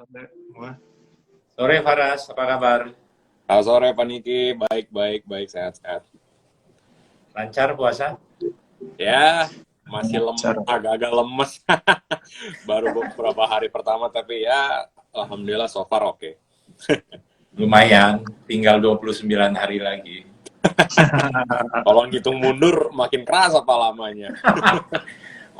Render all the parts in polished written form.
Sore semua. Sore Faras, apa kabar? Halo sore Pak Niki, baik baik baik sehat-sehat. Lancar puasa? Ya masih Lancar. agak-agak lemes. Baru beberapa hari pertama tapi ya alhamdulillah so far oke. Lumayan, tinggal 29 hari lagi. Kalau ngitung mundur makin kerasa apa lamanya.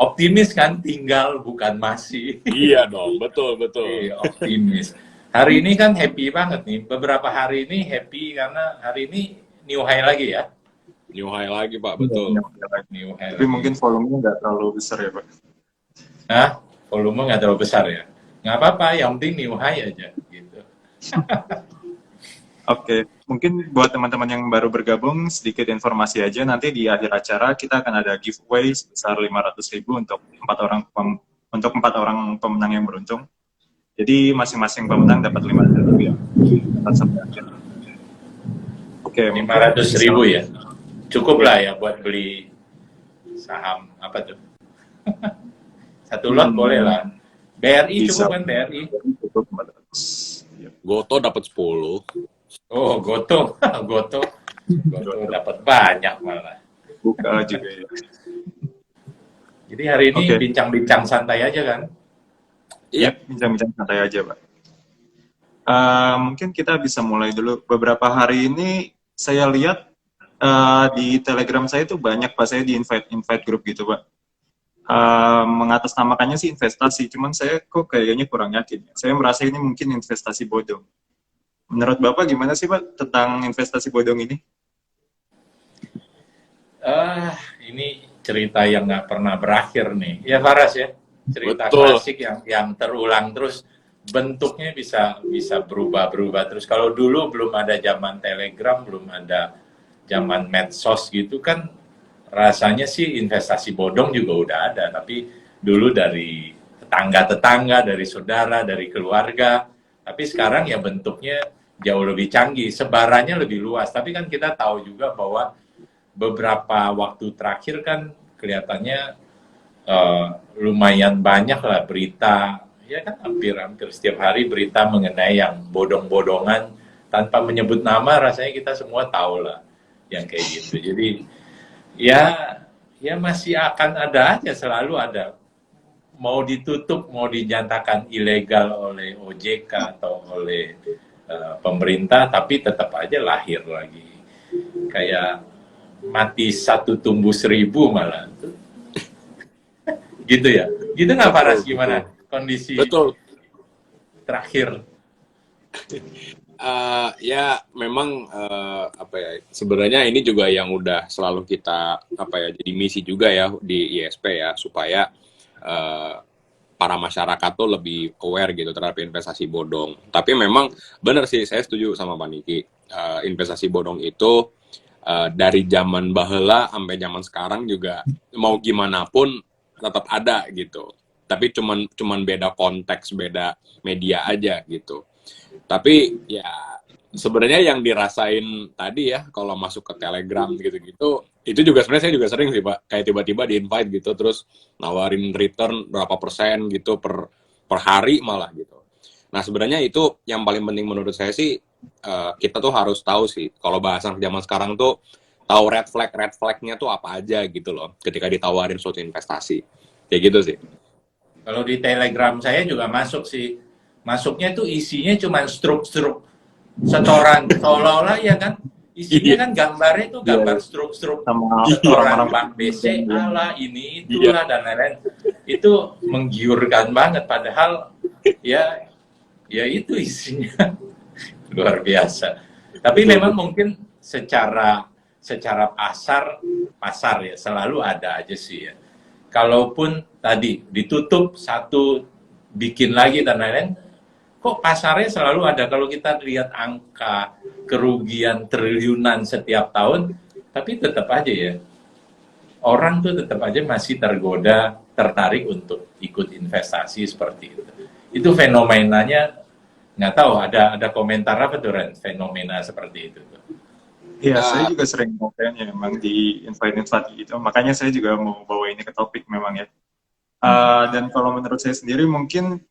Optimis kan, tinggal bukan masih. Iya dong, betul betul. Optimis. Hari ini kan happy banget nih. Beberapa hari ini happy karena hari ini new high lagi ya. New high lagi Pak, Iya, betul. New high Tapi lagi. mungkin volumenya nggak terlalu besar ya, Pak. Hah? Volume nggak terlalu besar ya? Nggak apa-apa, yang penting new high aja. Gitu. Oke, mungkin buat teman-teman yang baru bergabung, sedikit informasi aja. Nanti di akhir acara kita akan ada giveaway sebesar 500.000 untuk empat orang pemenang yang beruntung. Jadi masing-masing pemenang dapat 500.000 ya. Sampai akhir. Oke, 500.000 ya? Cukup lah ya buat beli saham apa tuh? Satu lot boleh lah. BRI Bisa. cukup kan BRI? Cukup 400. Iya. Goto dapat 10. Oh, Goto. Goto dapat banyak malah. Buka juga ya. Jadi hari ini Oke. bincang-bincang santai aja kan? Iya. Bincang-bincang santai aja, Pak. Mungkin kita bisa mulai dulu. Beberapa hari ini saya lihat di Telegram saya itu banyak, Pak. Saya di invite grup gitu, Pak. Mengatasnamakannya sih investasi, cuman saya kok kayaknya kurang yakin. Saya merasa ini mungkin investasi bodong. Menurut Bapak gimana sih, Pak, tentang investasi bodong ini? Ini cerita yang nggak pernah berakhir nih. Ya Faras ya, cerita Betul. klasik yang terulang terus, bentuknya bisa berubah-berubah terus. Kalau dulu belum ada zaman Telegram, belum ada zaman medsos gitu kan, rasanya sih investasi bodong juga udah ada. Tapi dulu dari tetangga-tetangga, dari saudara, dari keluarga. Tapi sekarang ya bentuknya jauh lebih canggih, sebarannya lebih luas. Tapi kan kita tahu juga bahwa beberapa waktu terakhir kan kelihatannya lumayan banyak lah berita, ya kan hampir setiap hari berita mengenai yang bodong-bodongan tanpa menyebut nama, rasanya kita semua tahu lah yang kayak gitu. Jadi ya masih akan ada aja, selalu ada. Mau ditutup, mau dinyatakan ilegal oleh OJK atau oleh pemerintah, tapi tetap aja lahir lagi. Kayak mati satu tumbuh 1000 malah. Gitu ya? Gitu nggak Faras, gimana kondisi Betul. terakhir? Ya memang apa ya, sebenarnya ini juga yang udah selalu kita jadi misi juga ya di ISP ya, supaya para masyarakat tuh lebih aware gitu terhadap investasi bodong. Tapi memang benar sih, saya setuju sama Pak Niki. Investasi bodong itu dari zaman baheula sampai zaman sekarang juga mau gimana pun tetap ada gitu. Tapi cuman beda konteks, beda media aja gitu. Tapi ya sebenarnya yang dirasain tadi ya kalau masuk ke Telegram gitu-gitu, itu juga sebenarnya saya juga sering sih Pak, kayak tiba-tiba di invite gitu terus nawarin return berapa persen gitu per hari malah gitu. Nah sebenarnya itu yang paling penting menurut saya sih, kita tuh harus tahu sih, kalau bahasan zaman sekarang tuh tahu red flagnya tuh apa aja gitu loh ketika ditawarin suatu investasi kayak gitu sih. Kalau di Telegram saya juga masuk sih. Masuknya tuh isinya cuma struk-struk setoran, seolah-olah ya kan, isinya Iya. kan gambarnya tuh gambar Iya. struk-struk Sama setoran orang-orang bank BCA lah, ini Iya. itulah dan lain-lain. Itu menggiurkan banget, padahal ya itu isinya luar biasa. Tapi memang mungkin secara pasar ya selalu ada aja sih ya. Kalaupun tadi ditutup satu, bikin lagi dan lain-lain, kok pasarnya selalu ada. Kalau kita lihat angka kerugian triliunan setiap tahun, tapi tetap aja ya, orang tuh tetap aja masih tergoda, tertarik untuk ikut investasi seperti itu. Itu fenomenanya, nggak tahu ada komentar apa tuh Ren, fenomena seperti itu tuh. Iya, saya juga sering kayaknya memang di invite gitu. Makanya saya juga mau bawa ini ke topik memang ya. Dan kalau menurut saya sendiri mungkin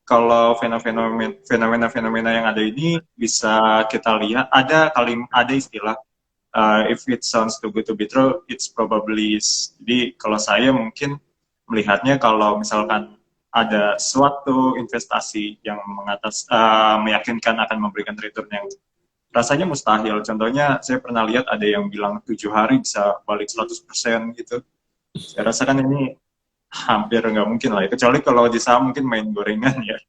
kalau fenomena-fenomena yang ada ini bisa kita lihat ada istilah if it sounds too good to be true, it's probably is. Jadi kalau saya mungkin melihatnya kalau misalkan ada suatu investasi yang meyakinkan akan memberikan return yang rasanya mustahil. Contohnya saya pernah lihat ada yang bilang 7 hari bisa balik 100% gitu. Saya rasakan ini hampir nggak mungkin lah. Kecuali kalau di saham mungkin main gorengan ya.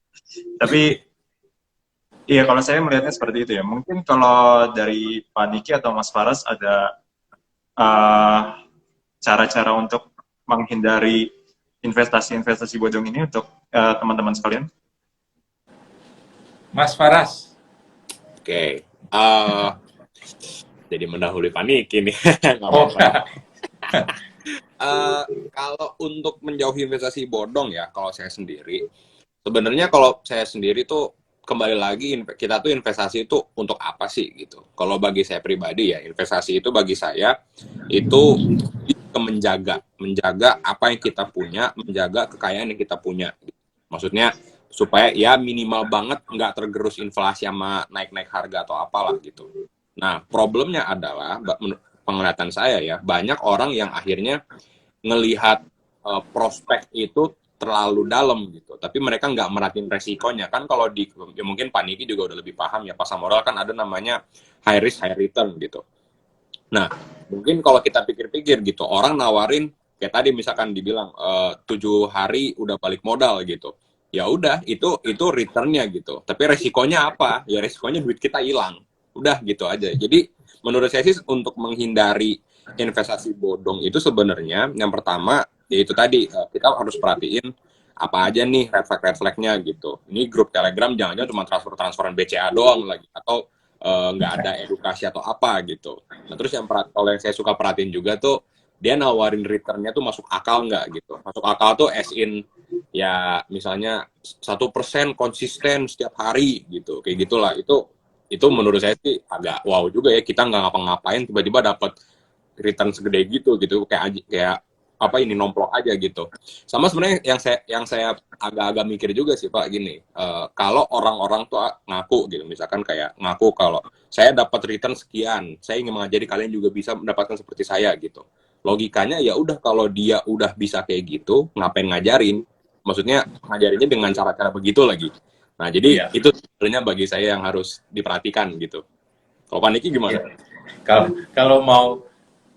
Tapi iya, kalau saya melihatnya seperti itu ya. Mungkin kalau dari Pak Niki atau Mas Faras ada uh, cara-cara untuk menghindari investasi-investasi bodong ini untuk teman-teman sekalian? Mas Faras. Oke. Jadi mendahului panik ini. Nggak Oh, apa-apa. Kalau untuk menjauhi investasi bodong ya, kalau saya sendiri, sebenarnya kalau saya sendiri tuh kembali lagi kita tuh investasi itu untuk apa sih gitu. Kalau bagi saya pribadi ya, investasi itu bagi saya itu menjaga apa yang kita punya, menjaga kekayaan yang kita punya. Maksudnya supaya ya minimal banget nggak tergerus inflasi sama naik-naik harga atau apalah gitu. Nah, problemnya adalah penglihatan saya ya, banyak orang yang akhirnya ngelihat prospek itu terlalu dalam gitu, tapi mereka nggak merhatiin resikonya kan. Kalau ya mungkin Pak Niki juga udah lebih paham ya, pasar modal kan ada namanya high risk high return gitu. Nah, mungkin kalau kita pikir-pikir gitu, orang nawarin kayak tadi misalkan dibilang 7 hari udah balik modal gitu, ya udah itu returnnya gitu. Tapi resikonya apa? Ya resikonya duit kita hilang. Udah gitu aja. Jadi menurut saya sih untuk menghindari investasi bodong itu sebenarnya yang pertama yaitu tadi kita harus perhatiin apa aja nih red flag-nya gitu. Ini grup Telegram jangan-jangan cuma transferan BCA doang lagi atau nggak ada edukasi atau apa gitu. Nah terus kalau yang saya suka perhatiin juga tuh dia nawarin returnnya tuh masuk akal nggak gitu. Masuk akal tuh as in ya misalnya 1% konsisten setiap hari gitu, kayak gitulah. Itu menurut saya sih agak wow juga ya, kita nggak ngapa-ngapain tiba-tiba dapat return segede gitu kayak apa ini nomplok aja gitu. Sama sebenarnya yang saya agak-agak mikir juga sih Pak gini, kalau orang-orang tuh ngaku gitu, misalkan kayak ngaku kalau saya dapat return sekian, saya ingin mengajari kalian juga bisa mendapatkan seperti saya gitu. Logikanya ya udah kalau dia udah bisa kayak gitu, ngapain ngajarin? Maksudnya ngajarinnya dengan cara-cara begitu lagi. Nah jadi itu sebenarnya bagi saya yang harus diperhatikan gitu. Kalau Pak Niki gimana? Kalau mau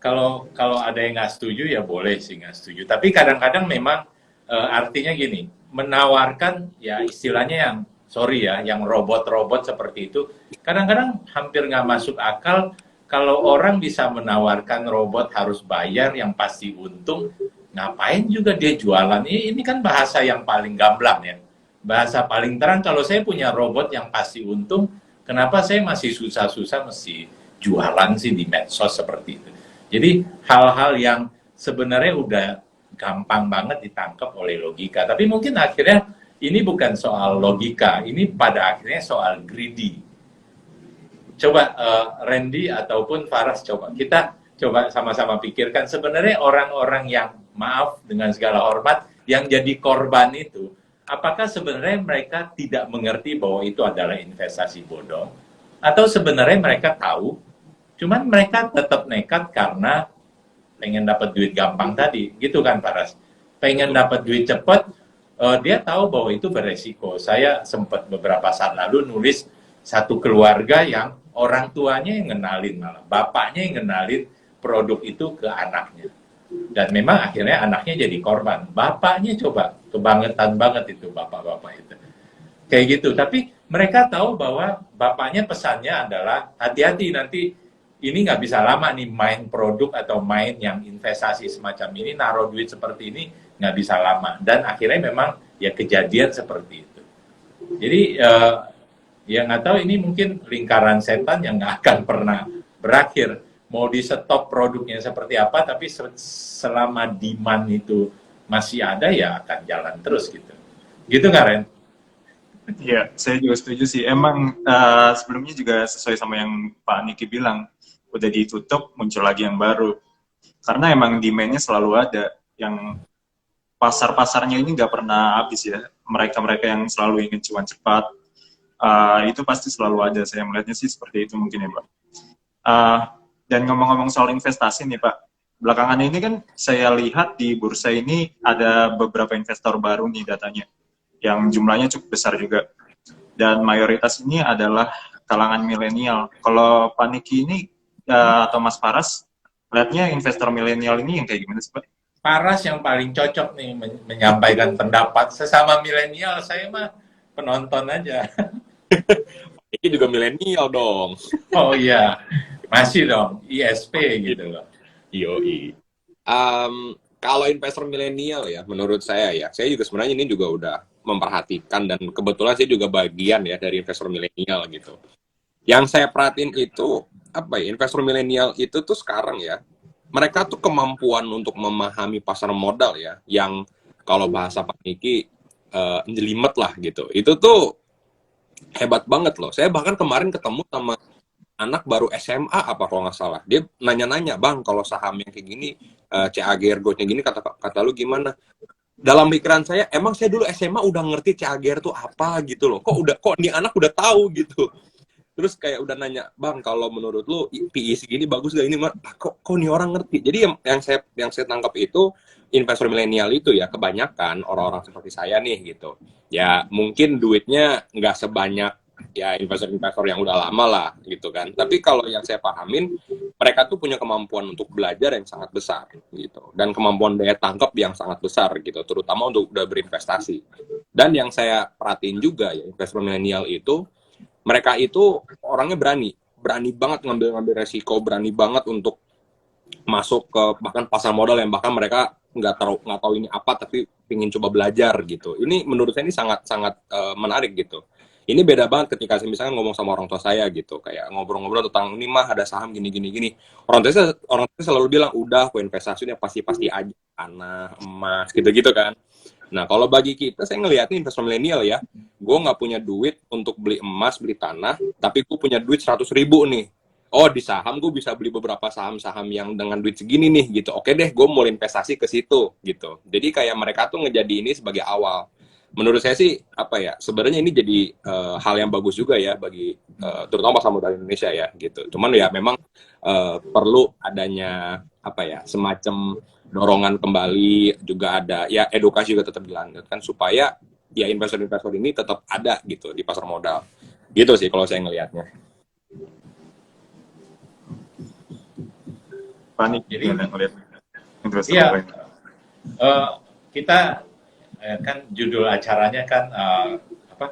kalau ada yang nggak setuju ya boleh sih nggak setuju. Tapi kadang-kadang memang artinya gini, menawarkan ya istilahnya yang sorry ya, yang robot-robot seperti itu, kadang-kadang hampir nggak masuk akal kalau orang bisa menawarkan robot harus bayar yang pasti untung, ngapain juga dia jualan? Ini kan bahasa yang paling gamblang ya. Bahasa paling terang kalau saya punya robot yang pasti untung, kenapa saya masih susah-susah mesti jualan sih di medsos seperti itu. Jadi hal-hal yang sebenarnya udah gampang banget ditangkap oleh logika. Tapi mungkin akhirnya ini bukan soal logika, ini pada akhirnya soal greedy. Coba Randy ataupun Faras kita coba sama-sama pikirkan sebenarnya orang-orang yang maaf dengan segala hormat yang jadi korban itu, apakah sebenarnya mereka tidak mengerti bahwa itu adalah investasi bodong atau sebenarnya mereka tahu cuman mereka tetap nekat karena pengen dapat duit gampang tadi, gitu kan Faras? Pengen dapat duit cepat, dia tahu bahwa itu beresiko. Saya sempat beberapa saat lalu nulis satu keluarga yang orang tuanya yang ngenalin malah, bapaknya yang ngenalin produk itu ke anaknya. Dan memang akhirnya anaknya jadi korban. Bapaknya coba, kebangetan banget itu bapak-bapak itu. Kayak gitu, tapi mereka tahu bahwa bapaknya pesannya adalah hati-hati nanti ini nggak bisa lama nih main produk atau main yang investasi semacam ini, naruh duit seperti ini nggak bisa lama. Dan akhirnya memang ya kejadian seperti itu. Jadi ya nggak tahu ini mungkin lingkaran setan yang nggak akan pernah berakhir. Mau di stop produknya seperti apa, tapi selama demand itu masih ada ya akan jalan terus gitu. Gitu nggak Ren? Iya, saya juga setuju sih. Emang sebelumnya juga sesuai sama yang Pak Niki bilang, udah ditutup muncul lagi yang baru. Karena emang demand-nya selalu ada. Yang pasar-pasarnya ini nggak pernah habis ya. Mereka-mereka yang selalu ingin cuan cepat, itu pasti selalu ada. Saya melihatnya sih seperti itu mungkin ya Pak. Dan ngomong-ngomong soal investasi nih Pak, belakangan ini kan saya lihat di bursa ini ada beberapa investor baru nih datanya, yang jumlahnya cukup besar juga. Dan mayoritas ini adalah kalangan milenial. Kalau Pak Niki ini atau Mas Paras, lihatnya investor milenial ini yang kayak gimana sih Pak? Paras yang paling cocok nih menyampaikan pendapat. Sesama milenial, saya mah penonton aja. Ini juga milenial dong. Oh iya, masih dong, ISP gitu loh. Yoi. Kalau investor milenial ya, menurut saya juga sebenarnya ini juga udah memperhatikan dan kebetulan saya juga bagian ya dari investor milenial gitu. Yang saya perhatiin itu apa ya, investor milenial itu tuh sekarang ya, mereka tuh kemampuan untuk memahami pasar modal ya, yang kalau bahasa Pak Niki jelimet lah gitu. Itu tuh hebat banget loh. Saya bahkan kemarin ketemu sama anak baru SMA apa kalau nggak salah. Dia nanya-nanya, "Bang, kalau saham yang kayak gini, CAG Ergo-nya gini, kata lu gimana?" Dalam pikiran saya, emang saya dulu SMA udah ngerti CAGR tuh apa gitu loh. Kok nih anak udah tahu gitu. Terus kayak udah nanya, "Bang, kalau menurut lu PI segini bagus gak ini, Mak?" Kok nih orang ngerti. Jadi yang saya tangkap itu investor milenial itu ya kebanyakan orang-orang seperti saya nih gitu. Ya mungkin duitnya nggak sebanyak ya investor-investor yang udah lama lah gitu kan. Tapi kalau yang saya pahamin, mereka tuh punya kemampuan untuk belajar yang sangat besar gitu. Dan kemampuan daya tangkap yang sangat besar gitu, terutama untuk udah berinvestasi. Dan yang saya perhatiin juga ya, investor milenial itu, mereka itu orangnya berani banget ngambil resiko, berani banget untuk masuk ke bahkan pasar modal yang bahkan mereka nggak tahu ini apa, tapi ingin coba belajar gitu. Ini menurut saya ini sangat menarik gitu. Ini beda banget ketika saya misalnya ngomong sama orang tua saya gitu, kayak ngobrol-ngobrol tentang ini mah ada saham gini. Orang tua saya selalu bilang, udah aku investasinya pasti aja tanah, emas gitu-gitu kan. Nah kalau bagi kita, saya ngelihatnya investor milenial ya, gue nggak punya duit untuk beli emas, beli tanah, tapi gue punya duit 100.000 nih. Oh di saham gue bisa beli beberapa saham-saham yang dengan duit segini nih gitu. Oke deh, gue mau investasi ke situ gitu. Jadi kayak mereka tuh ngejadi ini sebagai awal. Menurut saya sih apa ya, sebenarnya ini jadi hal yang bagus juga ya bagi terutama pasar modal Indonesia ya gitu. Cuman ya memang perlu adanya apa ya, semacam dorongan kembali, juga ada ya edukasi juga tetap dilanjutkan supaya ya investor-investor ini tetap ada gitu di pasar modal. Gitu sih kalau saya ngelihatnya. Panik Jadi ngelihat investor iya, lain. kita kan judul acaranya kan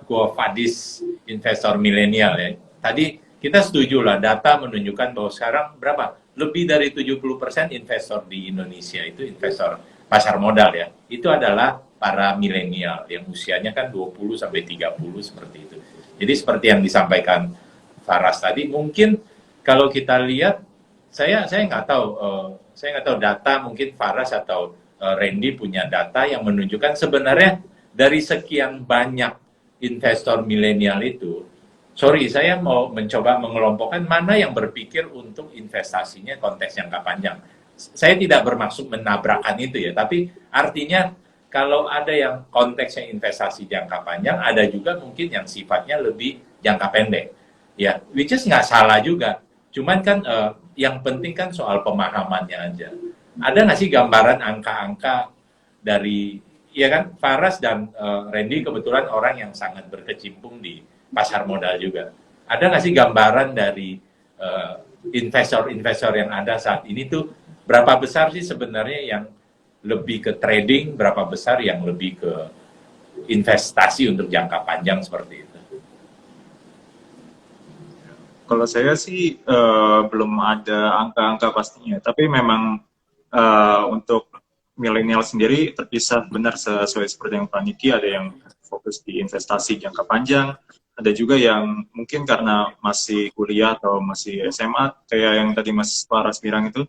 Quo Vadis investor milenial ya. Tadi kita setuju lah, data menunjukkan bahwa sekarang berapa? Lebih dari 70% investor di Indonesia itu investor pasar modal ya. Itu adalah para milenial yang usianya kan 20 sampai 30 seperti itu. Jadi seperti yang disampaikan Faras tadi, mungkin kalau kita lihat, saya nggak tahu, data, mungkin Faras atau Randy punya data yang menunjukkan sebenarnya dari sekian banyak investor milenial itu, sorry, saya mau mencoba mengelompokkan mana yang berpikir untuk investasinya konteks jangka panjang. Saya tidak bermaksud menabrakkan itu ya, tapi artinya kalau ada yang konteksnya investasi jangka panjang, ada juga mungkin yang sifatnya lebih jangka pendek. Ya, which is nggak salah juga. Cuman kan yang penting kan soal pemahamannya aja. Ada nggak sih gambaran angka-angka dari, ya kan, Faras dan Randy kebetulan orang yang sangat berkecimpung di pasar modal juga. Ada nggak sih gambaran dari investor-investor yang ada saat ini tuh, berapa besar sih sebenarnya yang lebih ke trading, berapa besar yang lebih ke investasi untuk jangka panjang seperti itu? Kalau saya sih belum ada angka-angka pastinya, tapi memang untuk milenial sendiri terpisah benar sesuai seperti yang Pak Niki, ada yang fokus di investasi jangka panjang, ada juga yang mungkin karena masih kuliah atau masih SMA, kayak yang tadi Mas Paras bilang itu,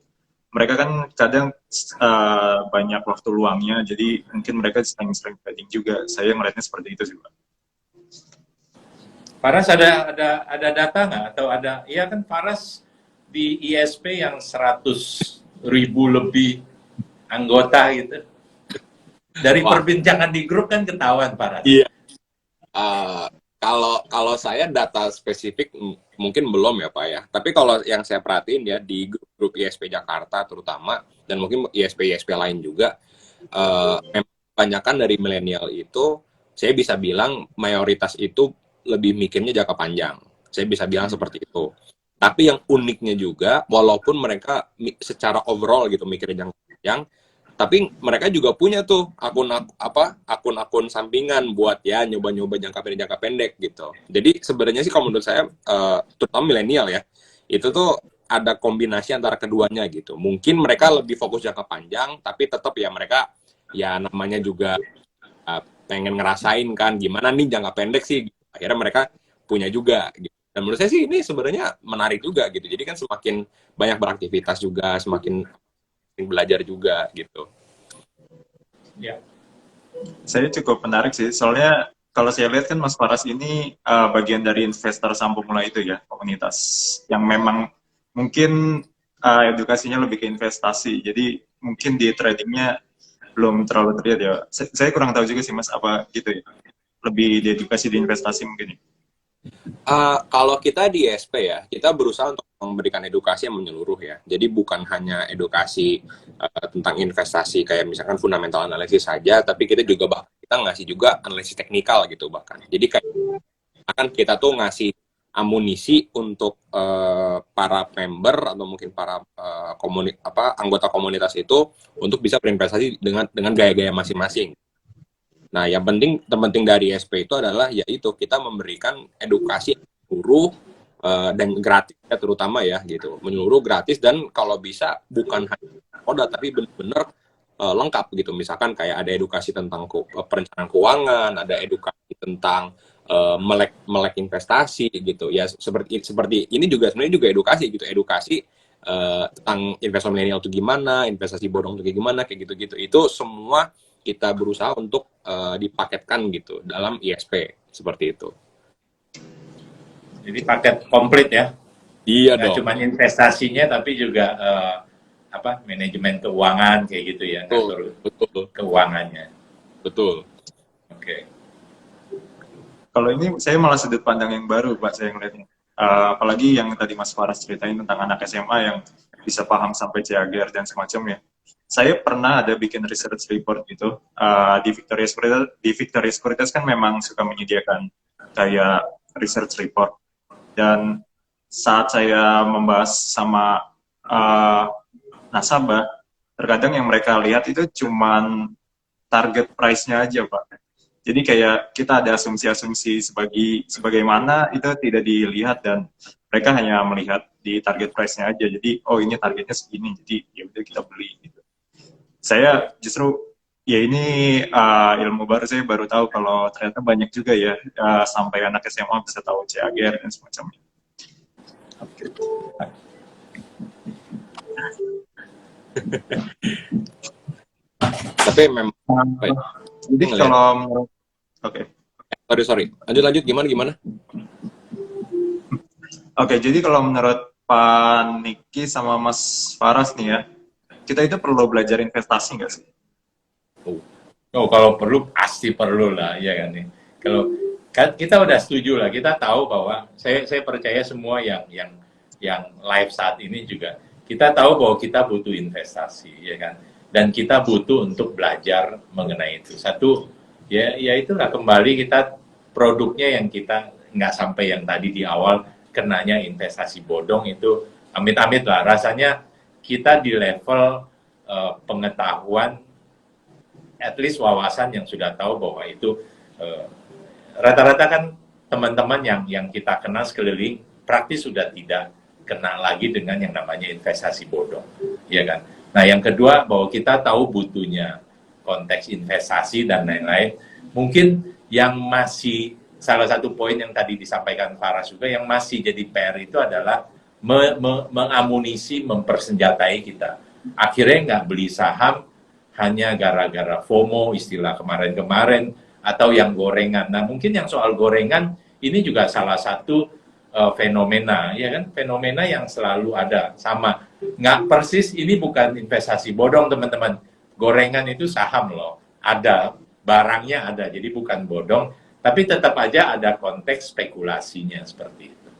mereka kan kadang banyak waktu luangnya, jadi mungkin mereka sering trading juga. Saya melihatnya seperti itu juga. Faras ada data nggak, atau ada, iya kan Faras di ISP yang 100.000 lebih anggota gitu. Dari Wah, perbincangan di grup kan ketahuan Pak Ras. iya. Eh, kalau saya data spesifik mungkin belum ya Pak ya. Tapi kalau yang saya perhatiin ya di grup ISP Jakarta terutama dan mungkin ISP lain juga, memang kebanyakan dari milenial itu saya bisa bilang mayoritas itu lebih mikirnya jangka panjang. Saya bisa bilang seperti itu. Tapi yang uniknya juga, walaupun mereka secara overall gitu mikirnya jangka panjang, tapi mereka juga punya tuh akun-akun sampingan buat ya nyoba-nyoba jangka pendek gitu. Jadi sebenarnya sih kalau menurut saya terutama milenial ya, itu tuh ada kombinasi antara keduanya gitu. Mungkin mereka lebih fokus jangka panjang, tapi tetap ya mereka ya namanya juga pengen ngerasain kan gimana nih jangka pendek sih. Akhirnya mereka punya juga gitu. Dan menurut saya sih ini sebenarnya menarik juga gitu. Jadi kan semakin banyak beraktivitas juga, semakin belajar juga gitu. Ya. Saya cukup menarik sih, soalnya kalau saya lihat kan Mas Faras ini bagian dari investor saham pemula itu ya, komunitas yang memang mungkin edukasinya lebih ke investasi, jadi mungkin di tradingnya belum terlalu terlihat ya. Saya kurang tahu juga sih Mas, apa gitu ya, lebih di edukasi di investasi mungkin ya. Kalau kita di ESP ya, kita berusaha untuk memberikan edukasi yang menyeluruh ya. Jadi bukan hanya edukasi tentang investasi kayak misalkan fundamental analisis saja, tapi kita juga kita ngasih juga analisis teknikal gitu bahkan. Jadi kayak akan kita tuh ngasih amunisi untuk para member atau mungkin para anggota komunitas itu untuk bisa berinvestasi dengan gaya-gaya masing-masing. Nah, yang terpenting dari SP itu adalah yaitu kita memberikan edukasi menyeluruh dan gratis ya, terutama ya gitu, menyeluruh gratis dan kalau bisa bukan hanya modal tapi benar-benar lengkap gitu. Misalkan kayak ada edukasi tentang perencanaan keuangan, ada edukasi tentang melek investasi gitu ya, seperti ini juga sebenarnya juga edukasi gitu, edukasi tentang investasi milenial itu gimana, investasi bodong itu gimana, kayak gitu-gitu. Itu semua kita berusaha untuk dipaketkan gitu dalam ISP seperti itu. Jadi paket komplit ya. Iya Nggak dong. cuma investasinya tapi juga manajemen keuangan kayak gitu ya, ngatur Betul. keuangannya. Betul. Oke. Kalau ini saya malah sudut pandang yang baru Pak, saya ngeliatnya. Apalagi yang tadi Mas Faras ceritain tentang anak SMA yang bisa paham sampai CAGR dan semacamnya. Saya pernah ada bikin research report gitu di Victoria Securities. Di Victoria Securities kan memang suka menyediakan kayak research report. Dan saat saya membahas sama nasabah, terkadang yang mereka lihat itu cuman target price-nya aja Pak. Jadi kayak kita ada asumsi-asumsi sebagaimana itu tidak dilihat dan mereka hanya melihat di target price-nya aja. Jadi oh ini targetnya segini, jadi ya udah kita beli gitu. Saya justru ya ini ilmu baru, saya baru tahu kalau ternyata banyak juga ya sampai anak SMA bisa tahu CAGR dan semacamnya. Tapi memang jadi kalau sorry lanjut gimana Oke, jadi kalau menurut Pak Niki sama Mas Faras nih ya, kita itu perlu belajar investasi nggak sih? Oh, kalau perlu pasti perlu lah, ya kan nih. Kalau kan kita udah setuju lah, kita tahu bahwa saya percaya semua yang live saat ini juga kita tahu bahwa kita butuh investasi, ya kan. Dan kita butuh untuk belajar mengenai itu. Satu, ya itulah kembali kita produknya yang kita nggak sampai yang tadi di awal kenanya investasi bodong itu amit-amit lah. Rasanya kita di level pengetahuan, at least wawasan yang sudah tahu bahwa itu rata-rata kan teman-teman yang kita kenal sekeliling praktis sudah tidak kena lagi dengan yang namanya investasi bodong, ya kan. Nah, yang kedua bahwa kita tahu butuhnya konteks investasi dan lain-lain. Mungkin yang masih salah satu poin yang tadi disampaikan Faras juga yang masih jadi PR itu adalah mengamunisi, mempersenjatai kita. Akhirnya nggak beli saham hanya gara-gara FOMO istilah kemarin-kemarin atau yang gorengan. Nah, mungkin yang soal gorengan ini juga salah satu fenomena, ya kan? Fenomena yang selalu ada, sama. Nggak persis, ini bukan investasi bodong, teman-teman. Gorengan itu saham loh. ada, barangnya ada, jadi bukan bodong, tapi tetap aja ada konteks spekulasinya seperti itu.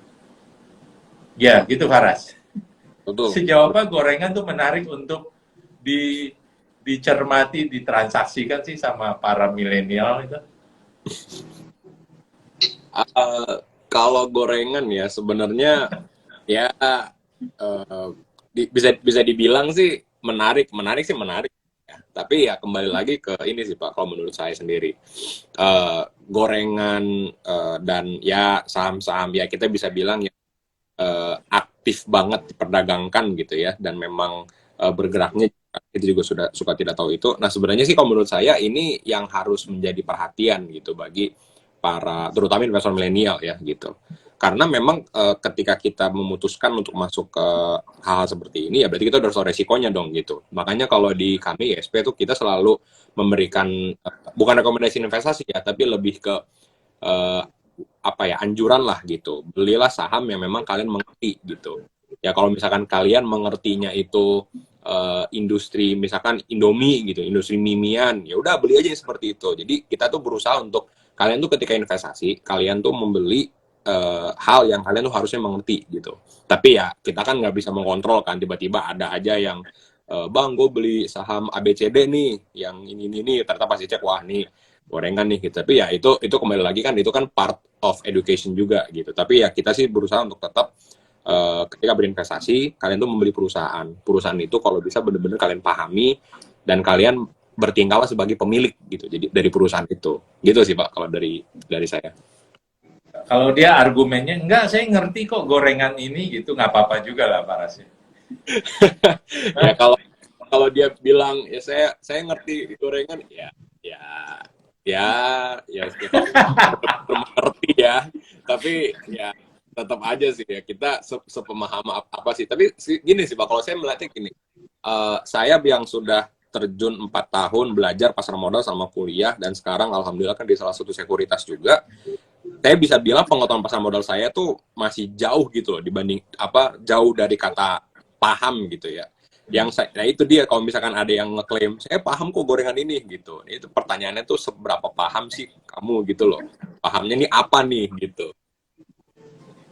Ya, gitu Faras. Betul. Sejauh apa gorengan tuh menarik untuk dicermati, ditransaksikan sih sama para milenial itu? Kalau gorengan ya sebenarnya ya bisa dibilang sih menarik sih menarik ya. Tapi ya kembali lagi ke ini sih Pak, kalau menurut saya sendiri gorengan dan ya saham-saham ya kita bisa bilang ya aktif banget diperdagangkan gitu ya, dan memang bergeraknya kita juga sudah suka tidak tahu itu. Nah sebenarnya sih kalau menurut saya ini yang harus menjadi perhatian gitu bagi para terutama investor milenial ya gitu. Karena memang ketika kita memutuskan untuk masuk ke hal-hal seperti ini ya berarti kita harus tahu resikonya dong gitu. Makanya kalau di kami ISP itu kita selalu memberikan bukan rekomendasi investasi ya, tapi lebih ke anjuran lah gitu. Belilah saham yang memang kalian mengerti gitu. Ya kalau misalkan kalian mengertinya itu industri misalkan Indomie gitu, industri mimian, ya udah beli aja yang seperti itu. Jadi kita tuh berusaha untuk kalian tuh ketika investasi, kalian tuh membeli hal yang kalian tuh harusnya mengerti gitu. Tapi ya kita kan nggak bisa mengontrol kan, tiba-tiba ada aja yang bang gue beli saham ABCD nih, yang ini ternyata pasti cek wah nih gorengan nih gitu. Tapi ya itu kembali lagi kan itu kan part of education juga gitu. Tapi ya kita sih berusaha untuk tetap ketika berinvestasi kalian tuh membeli perusahaan itu kalau bisa benar-benar kalian pahami dan kalian bertingkahlah sebagai pemilik gitu, jadi dari perusahaan itu gitu sih Pak kalau dari saya. Kalau dia argumennya enggak, saya ngerti kok gorengan ini gitu, nggak apa-apa juga lah Pak Ras. Ya kalau dia bilang ya saya ngerti gorengan ya mengerti ya, tapi ya tetap aja sih ya kita sepemahaman apa sih. Tapi gini sih Pak, kalau saya melihatnya gini, saya yang sudah terjun 4 tahun belajar pasar modal sama kuliah dan sekarang alhamdulillah kan di salah satu sekuritas juga, saya bisa bilang pengetahuan pasar modal saya tuh masih jauh gitu loh dibanding jauh dari kata paham gitu ya. Nah itu dia kalau misalkan ada yang ngeklaim saya paham kok gorengan ini gitu. Itu pertanyaannya tuh seberapa paham sih kamu gitu loh. Pahamnya nih apa nih gitu.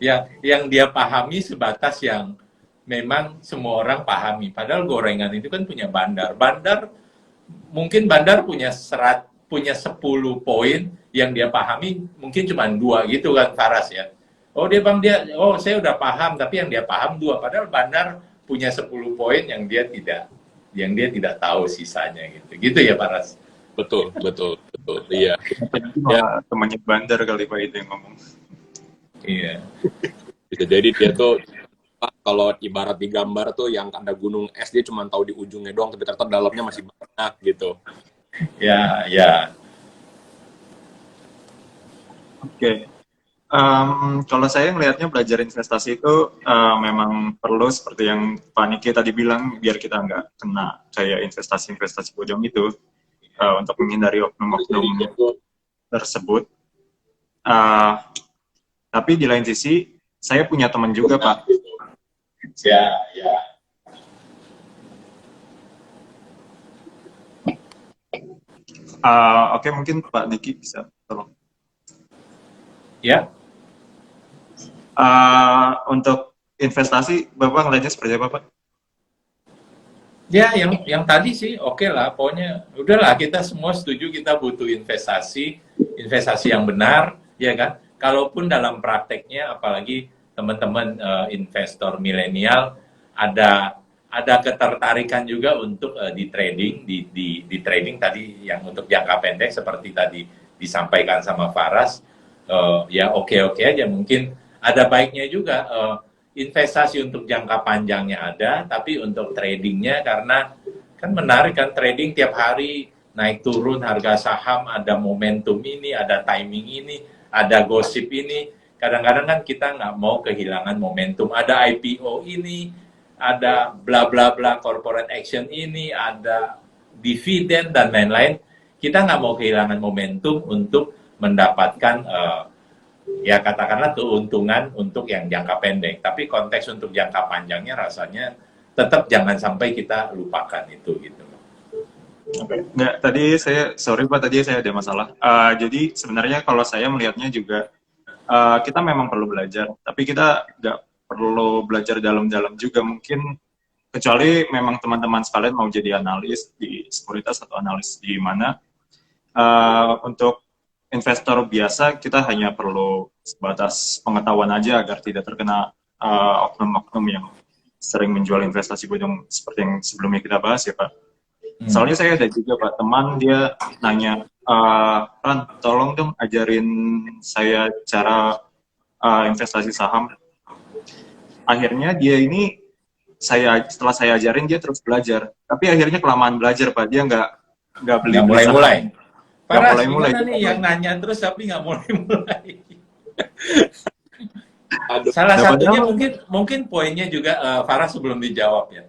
Ya, yang dia pahami sebatas yang memang semua orang pahami. Padahal gorengan itu kan punya bandar. Mungkin bandar punya 10 poin yang dia pahami mungkin cuma 2 gitu kan Faras ya. Saya udah paham tapi yang dia paham 2. Padahal bandar punya 10 poin yang dia tidak tahu sisanya gitu. Gitu ya Faras. Betul. Iya. Ya, temannya bandar kali Pak itu yang ngomong. Iya. Bisa jadi dia tuh kalau ibarat di gambar tuh yang ada gunung es dia cuma tahu di ujungnya doang tapi ternyata dalamnya masih banyak gitu. Ya. Oke. Kalau saya melihatnya belajar investasi itu memang perlu seperti yang Pak Niki tadi bilang, biar kita nggak kena kayak investasi bodong itu, untuk menghindari oknum-oknum tersebut. Tapi di lain sisi, saya punya teman juga Pak. Ya. Oke, mungkin Pak Niki bisa tolong. Ya. Untuk investasi, Bapak ngelihatnya seperti apa, Pak? Ya, yang tadi sih oke lah. Pokoknya udahlah kita semua setuju kita butuh investasi yang benar, ya kan? Kalaupun dalam prakteknya, apalagi teman-teman investor milenial ada ketertarikan juga untuk di trading, di trading tadi yang untuk jangka pendek seperti tadi disampaikan sama Faras. Ya oke aja, mungkin ada baiknya juga investasi untuk jangka panjangnya ada, tapi untuk tradingnya karena kan menarik kan trading tiap hari naik turun harga saham, ada momentum ini, ada timing ini, ada gosip ini. Kadang-kadang kan kita nggak mau kehilangan momentum, ada IPO ini, ada bla bla bla corporate action ini, ada dividen dan lain-lain. Kita nggak mau kehilangan momentum untuk mendapatkan ya katakanlah keuntungan untuk yang jangka pendek, tapi konteks untuk jangka panjangnya rasanya tetap jangan sampai kita lupakan itu gitu. Oke. Nggak, tadi sorry Pak, tadi saya ada masalah. Jadi sebenarnya kalau saya melihatnya juga, kita memang perlu belajar, tapi kita nggak perlu belajar dalam-dalam juga. Mungkin kecuali memang teman-teman sekalian mau jadi analis di sekuritas atau analis di mana, untuk investor biasa kita hanya perlu sebatas pengetahuan aja agar tidak terkena oknum-oknum yang sering menjual investasi bodong seperti yang sebelumnya kita bahas ya Pak. Soalnya saya ada juga Pak teman, dia nanya, Ran, tolong dong ajarin saya cara investasi saham. Akhirnya dia ini, setelah saya ajarin dia terus belajar, tapi akhirnya kelamaan belajar Pak, dia nggak beli Nggak beli mulai-mulai. saham, nggak Paras, mulai-mulai. gimana nih yang nanya terus tapi nggak mulai-mulai? Aduh. Salah Nah, satunya padahal mungkin poinnya juga Farah sebelum dijawab ya.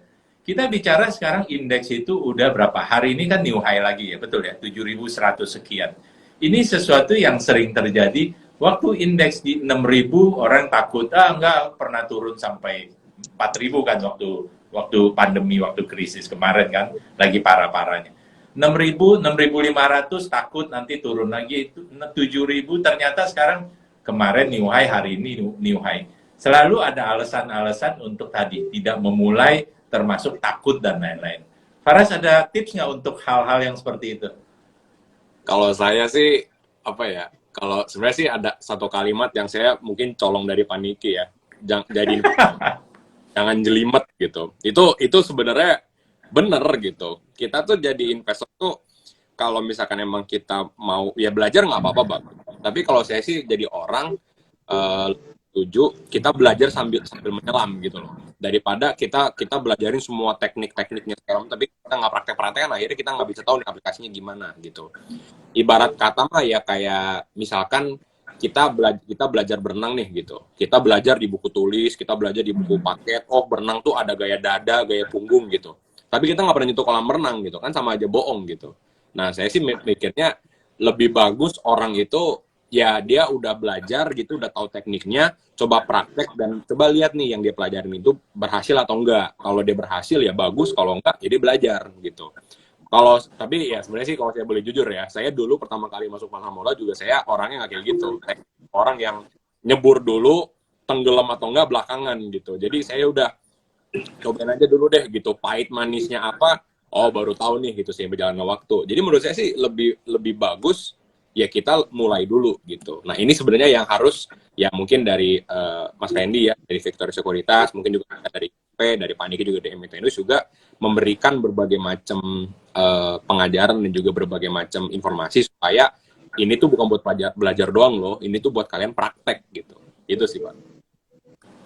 Kita bicara sekarang indeks itu udah berapa? Hari ini kan new high lagi ya, betul ya? 7.100 sekian. Ini sesuatu yang sering terjadi. Waktu indeks di 6.000 orang takut, enggak pernah turun sampai 4.000 kan waktu pandemi, waktu krisis kemarin kan, lagi parah-parahnya. 6.000, 6.500 takut nanti turun lagi, itu 7.000 ternyata sekarang kemarin new high, hari ini new high. Selalu ada alasan-alasan untuk tadi tidak memulai, termasuk takut dan lain-lain. Faras ada tips nggak untuk hal-hal yang seperti itu? Kalau saya sih apa ya? Kalau sebenarnya sih ada satu kalimat yang saya mungkin colong dari Paniki ya. Jadi jangan jelimet gitu. Itu sebenarnya bener gitu. Kita tuh jadi investor tuh kalau misalkan emang kita mau ya belajar nggak apa-apa Bang. Tapi kalau saya sih jadi orang setuju kita belajar sambil menyelam gitu loh. Daripada kita belajarin semua tekniknya sekarang tapi kita nggak praktek-praktekan akhirnya kita nggak bisa tahu nih aplikasinya gimana gitu. Ibarat kata mah ya kayak misalkan kita belajar berenang nih gitu. Kita belajar di buku tulis, kita belajar di buku paket. Oh berenang tuh ada gaya dada, gaya punggung gitu. Tapi kita nggak pernah nyentuh kolam renang gitu kan sama aja bohong gitu. Nah saya sih mikirnya lebih bagus orang itu ya dia udah belajar gitu, udah tahu tekniknya, coba praktek dan coba lihat nih yang dia pelajarin itu berhasil atau enggak. Kalau dia berhasil ya bagus, kalau enggak jadi belajar gitu. Kalau tapi ya sebenarnya sih kalau saya boleh jujur ya, saya dulu pertama kali masuk pasar modal juga saya orangnya nggak kayak gitu. Orang yang nyebur dulu, tenggelam atau enggak belakangan gitu. Jadi saya udah cobain aja dulu deh gitu, pahit manisnya apa, oh baru tahu nih gitu sih berjalannya waktu. Jadi menurut saya sih lebih bagus ya kita mulai dulu gitu. Nah ini sebenarnya yang harus ya mungkin dari Mas Randy ya, dari Victory Sekuritas, mungkin juga dari P, dari Paniki juga dari Emitenus juga memberikan berbagai macam pengajaran dan juga berbagai macam informasi supaya ini tuh bukan buat belajar doang loh, ini tuh buat kalian praktek gitu. Itu sih Pak.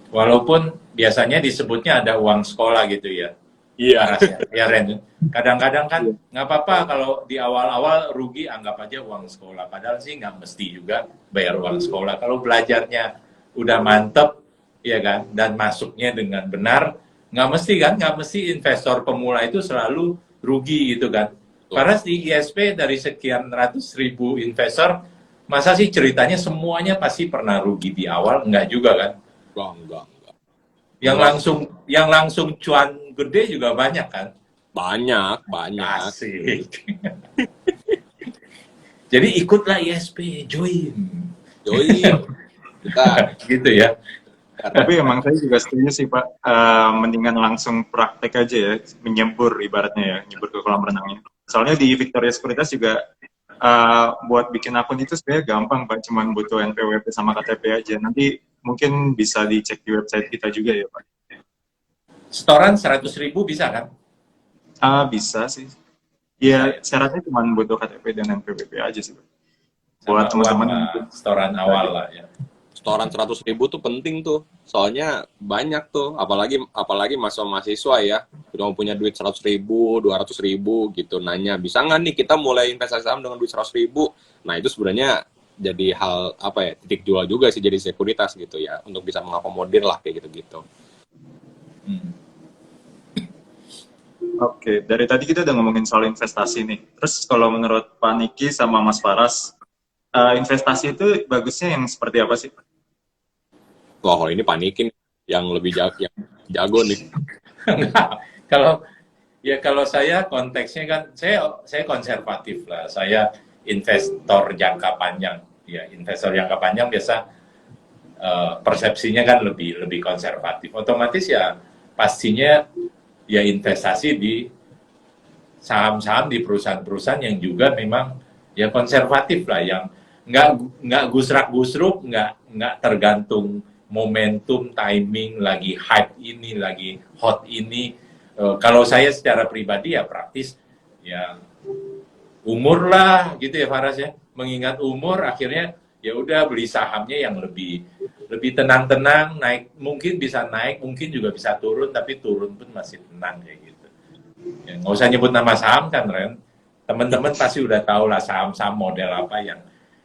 Walaupun biasanya disebutnya ada uang sekolah gitu ya. Iya. Ya Ren. Kadang-kadang kan nggak apa-apa kalau di awal-awal rugi anggap aja uang sekolah. Padahal sih nggak mesti juga bayar uang sekolah. Kalau belajarnya udah mantep, ya kan, dan masuknya dengan benar, nggak mesti kan, nggak mesti investor pemula itu selalu rugi gitu kan. Karena di ISP dari sekian ratus ribu investor, masa sih ceritanya semuanya pasti pernah rugi di awal? Enggak juga kan. Enggak. Yang langsung cuan gede juga banyak kan? Banyak. Asik. Jadi ikutlah ISP, join. Kita Gitu ya. tapi emang saya juga setuju sih Pak, mendingan langsung praktek aja ya, menyebur ibaratnya ya, nyebur ke kolam renangnya. Soalnya di Victoria Sekuritas juga buat bikin akun itu sebenarnya gampang Pak, cuman butuh NPWP sama KTP aja. Nanti mungkin bisa dicek di website kita juga ya Pak. Setoran 100.000 bisa kan? Bisa sih. Ya syaratnya cuma butuh KTP dan NPWP aja sih Pak. Buat teman-teman setoran awal lah ya. setoran 100.000 tuh penting tuh, soalnya banyak tuh, apalagi mahasiswa ya, udah punya duit 100.000, 200.000 gitu, nanya bisa nggak nih kita mulai investasi saham dengan duit 100.000. Nah itu sebenarnya jadi hal apa ya, titik jual juga sih jadi sekuritas gitu ya, untuk bisa mengakomodir lah kayak gitu-gitu. Oke, dari tadi kita udah ngomongin soal investasi nih. Terus kalau menurut Pak Niki sama Mas Faras, investasi itu bagusnya yang seperti apa sih? Wah kalau ini Panikin yang lebih jago nih. Kalau Ya kalau saya konteksnya kan saya konservatif lah. Saya investor jangka panjang. Ya, investor jangka panjang biasa persepsinya kan lebih konservatif. Otomatis ya pastinya ya investasi di saham-saham di perusahaan-perusahaan yang juga memang ya konservatif lah, yang nggak gusrak-gusruk, nggak tergantung momentum, timing, lagi hype ini, lagi hot ini. Kalau saya secara pribadi ya praktis ya umur lah gitu ya Faras ya, mengingat umur akhirnya ya udah beli sahamnya yang lebih tenang-tenang, naik mungkin bisa naik, mungkin juga bisa turun, tapi turun pun masih tenang kayak gitu. Ya, nggak usah nyebut nama saham kan Ren, teman-teman pasti udah tahu lah saham-saham model apa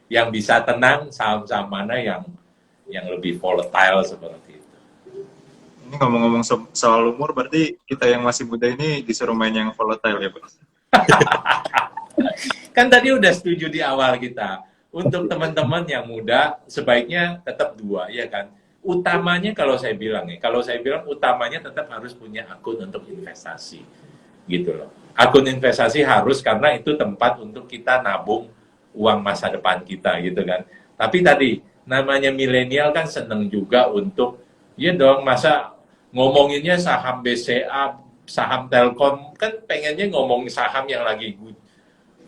yang bisa tenang, saham-saham mana yang lebih volatile seperti itu. Ini ngomong-ngomong soal umur, berarti kita yang masih muda ini disuruh main yang volatile ya, Bos? Kan tadi udah setuju di awal kita. Untuk teman-teman yang muda, sebaiknya tetap dua, ya kan? Utamanya kalau saya bilang utamanya tetap harus punya akun untuk investasi, gitu loh. Akun investasi harus, karena itu tempat untuk kita nabung uang masa depan kita, gitu kan. Tapi tadi, namanya milenial kan seneng juga untuk, ya dong, masa ngomonginnya saham BCA, saham Telkom, kan pengennya ngomong saham yang lagi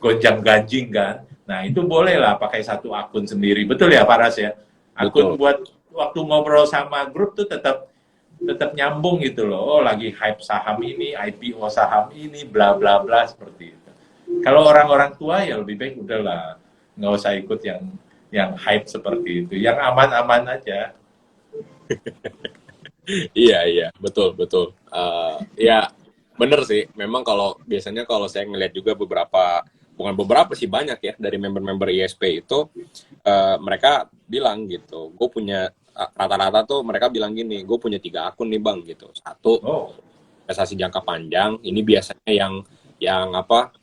gonjang-ganjing kan. Nah, itu boleh lah pakai satu akun sendiri. Betul ya, Paras ya? Akun Betul. buat waktu ngobrol sama grup tuh tetap nyambung gitu loh. Oh, lagi hype saham ini, IPO saham ini, bla bla bla seperti itu. Kalau orang-orang tua ya lebih baik udahlah, nggak usah ikut yang hype seperti itu. Yang aman-aman aja. Iya, betul, betul. Ya, bener sih. Memang biasanya kalau saya ngeliat juga bukan beberapa sih, banyak ya, dari member-member ISP itu, mereka bilang gitu, gue punya, rata-rata tuh mereka bilang gini, gue punya 3 akun nih bang, gitu. Satu, Oh, investasi jangka panjang, ini biasanya yang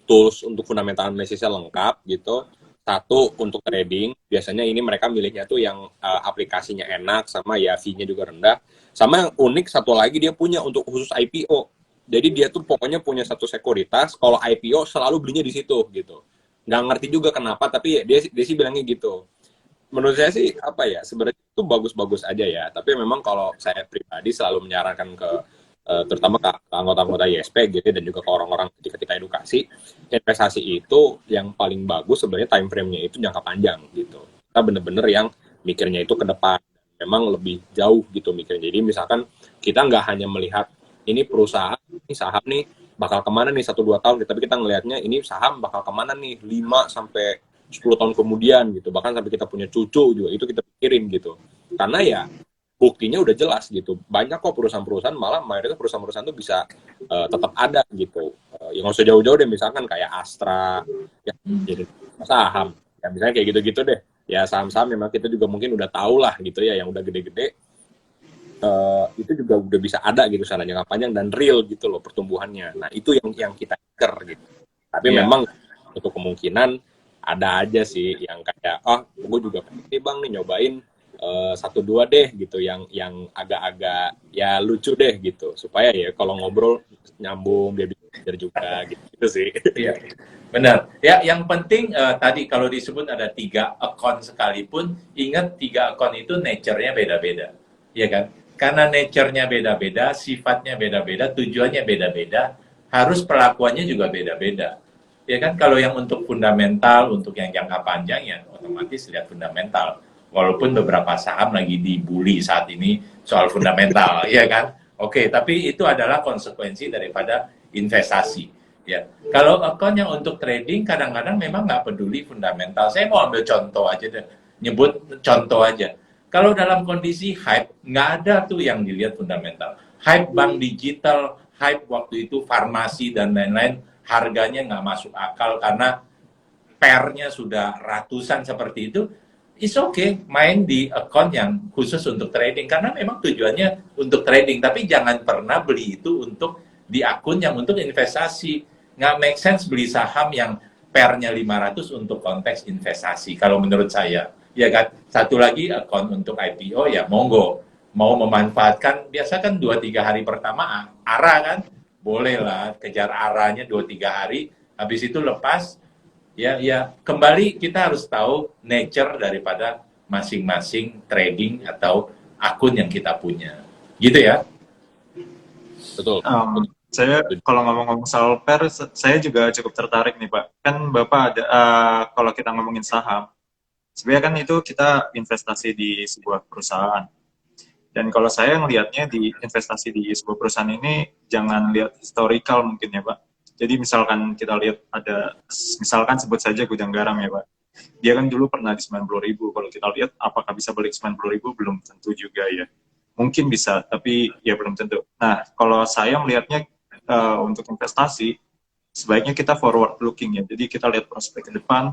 tools untuk fundamental analisisnya lengkap gitu. Satu untuk trading, biasanya ini mereka milihnya tuh yang aplikasinya enak, sama ya fee-nya juga rendah. Sama yang unik satu lagi, dia punya untuk khusus IPO. Jadi dia tuh pokoknya punya satu sekuritas, kalau IPO selalu belinya di situ gitu. Nggak ngerti juga kenapa, tapi dia sih bilangnya gitu. Menurut saya sih sebenarnya itu bagus-bagus aja ya. Tapi memang kalau saya pribadi selalu menyarankan ke terutama ke anggota-anggota ISP gitu, dan juga ke orang-orang ketika kita edukasi, investasi itu yang paling bagus sebenarnya time frame-nya itu jangka panjang gitu. Kita bener-bener yang mikirnya itu ke depan, memang lebih jauh gitu mikirnya. Jadi misalkan kita nggak hanya melihat ini perusahaan, ini saham nih bakal kemana nih 1-2 tahun, tapi kita ngelihatnya ini saham bakal kemana nih 5-10 tahun kemudian gitu, bahkan sampai kita punya cucu juga itu kita pikirin gitu. Karena ya buktinya udah jelas gitu, banyak kok perusahaan-perusahaan, malah mayoritas perusahaan-perusahaan tuh bisa tetap ada gitu. Yang nggak usah jauh-jauh deh, misalkan kayak Astra ya, jadi saham ya, misalnya kayak gitu-gitu deh ya, saham-saham memang kita juga mungkin udah tahu lah gitu ya, yang udah gede-gede, itu juga udah bisa ada gitu secara jangka panjang dan real gitu loh pertumbuhannya. Nah itu yang kita incer gitu. Tapi memang untuk kemungkinan ada aja sih yang kayak gue juga pengen nih bang nih nyobain 1-2 deh gitu, yang agak-agak ya lucu deh gitu, supaya ya kalau ngobrol nyambung, dia bisa belajar juga gitu sih. iya, benar. Ya, yang penting tadi kalau disebut ada 3 akun sekalipun, ingat 3 akun itu nature-nya beda-beda, ya kan? Karena nature-nya beda-beda, sifatnya beda-beda, tujuannya beda-beda, harus perlakuannya juga beda-beda. Ya kan, kalau yang untuk fundamental, untuk yang jangka panjang ya otomatis lihat fundamental. Walaupun beberapa saham lagi dibully saat ini soal fundamental, ya kan? Oke, tapi itu adalah konsekuensi daripada investasi. Ya, kalau akun yang untuk trading kadang-kadang memang nggak peduli fundamental. Saya mau ambil contoh aja deh, nyebut contoh aja. Kalau dalam kondisi hype, nggak ada tuh yang dilihat fundamental. Hype bank digital, hype waktu itu farmasi dan lain-lain, harganya nggak masuk akal karena pairnya sudah ratusan seperti itu. It's okay, main di account yang khusus untuk trading, karena memang tujuannya untuk trading, tapi jangan pernah beli itu untuk di akun yang untuk investasi. Nggak make sense beli saham yang pairnya 500 untuk konteks investasi, kalau menurut saya. Ya kan, satu lagi akun untuk IPO ya monggo, mau memanfaatkan, biasa kan 2-3 hari pertama arah kan, bolehlah kejar arahnya 2-3 hari, habis itu lepas, ya kembali kita harus tahu nature daripada masing-masing trading atau akun yang kita punya. Gitu ya? Betul. Saya kalau ngomong-ngomong soal pair, saya juga cukup tertarik nih Pak. Kan Bapak ada, kalau kita ngomongin saham, sebenarnya kan itu kita investasi di sebuah perusahaan. Dan kalau saya ngelihatnya di investasi di sebuah perusahaan ini, jangan lihat historical mungkin ya Pak. Jadi misalkan kita lihat ada, misalkan sebut saja gudang garam ya Pak. Dia kan dulu pernah di 90.000. Kalau kita lihat apakah bisa balik 90.000, belum tentu juga ya. Mungkin bisa, tapi ya belum tentu. Nah, kalau saya melihatnya untuk investasi, sebaiknya kita forward looking ya. Jadi kita lihat prospek ke depan,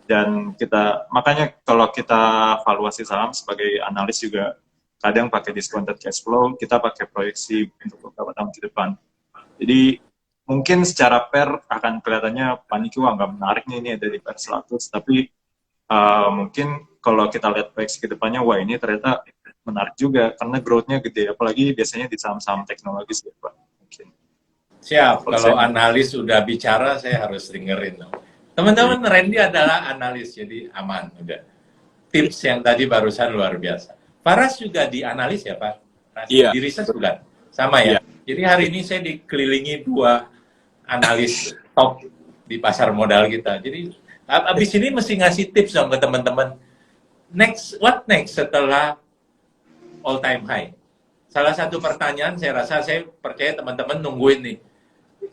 dan kita, makanya kalau kita valuasi saham sebagai analis juga kadang pakai discounted cash flow, kita pakai proyeksi untuk beberapa tahun ke depan. Jadi mungkin secara pair akan kelihatannya panik, wah nggak menarik nih, ini ada di pair 100, tapi mungkin kalau kita lihat proyeksi ke depannya, wah ini ternyata menarik juga karena growth-nya gede, apalagi biasanya di saham-saham teknologis ya Pak. Mungkin. Siap, kalau analis sudah bicara saya harus dengerin dong. Teman-teman, Randy adalah analis, jadi aman udah. Tips yang tadi barusan luar biasa. Paras juga di analis ya Pak? Iya. Di riset bukan? Sama ya? Iya. Jadi hari ini saya dikelilingi 2 analis top di pasar modal kita. Jadi abis ini mesti ngasih tips dong ke teman-teman. What next setelah all time high? Salah satu pertanyaan saya rasa, saya percaya teman-teman nungguin nih.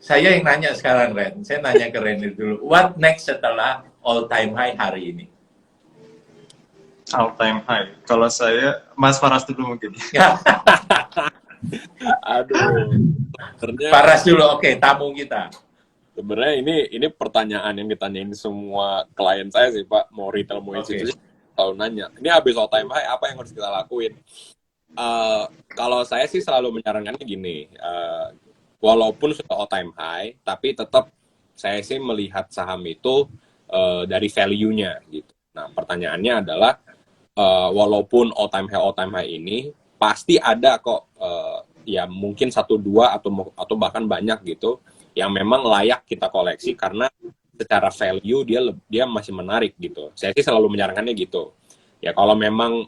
Saya yang nanya sekarang, Ren. Saya nanya ke Randy dulu. What next setelah all time high hari ini? All time high. Kalau saya, Mas Faras dulu mungkin. Aduh. Faras dulu, oke, tamu kita. Sebenarnya ini pertanyaan yang ditanyain semua klien saya sih Pak, mau retail mau institusi, selalu nanya. Ini habis all time high, apa yang harus kita lakuin? Kalau saya sih selalu menyarankannya gini, walaupun sudah all time high, tapi tetap saya sih melihat saham itu dari value-nya gitu. Nah, pertanyaannya adalah walaupun all time high ini pasti ada kok ya mungkin 1-2 atau bahkan banyak gitu yang memang layak kita koleksi karena secara value dia masih menarik gitu. Saya sih selalu menyarankannya gitu. Ya kalau memang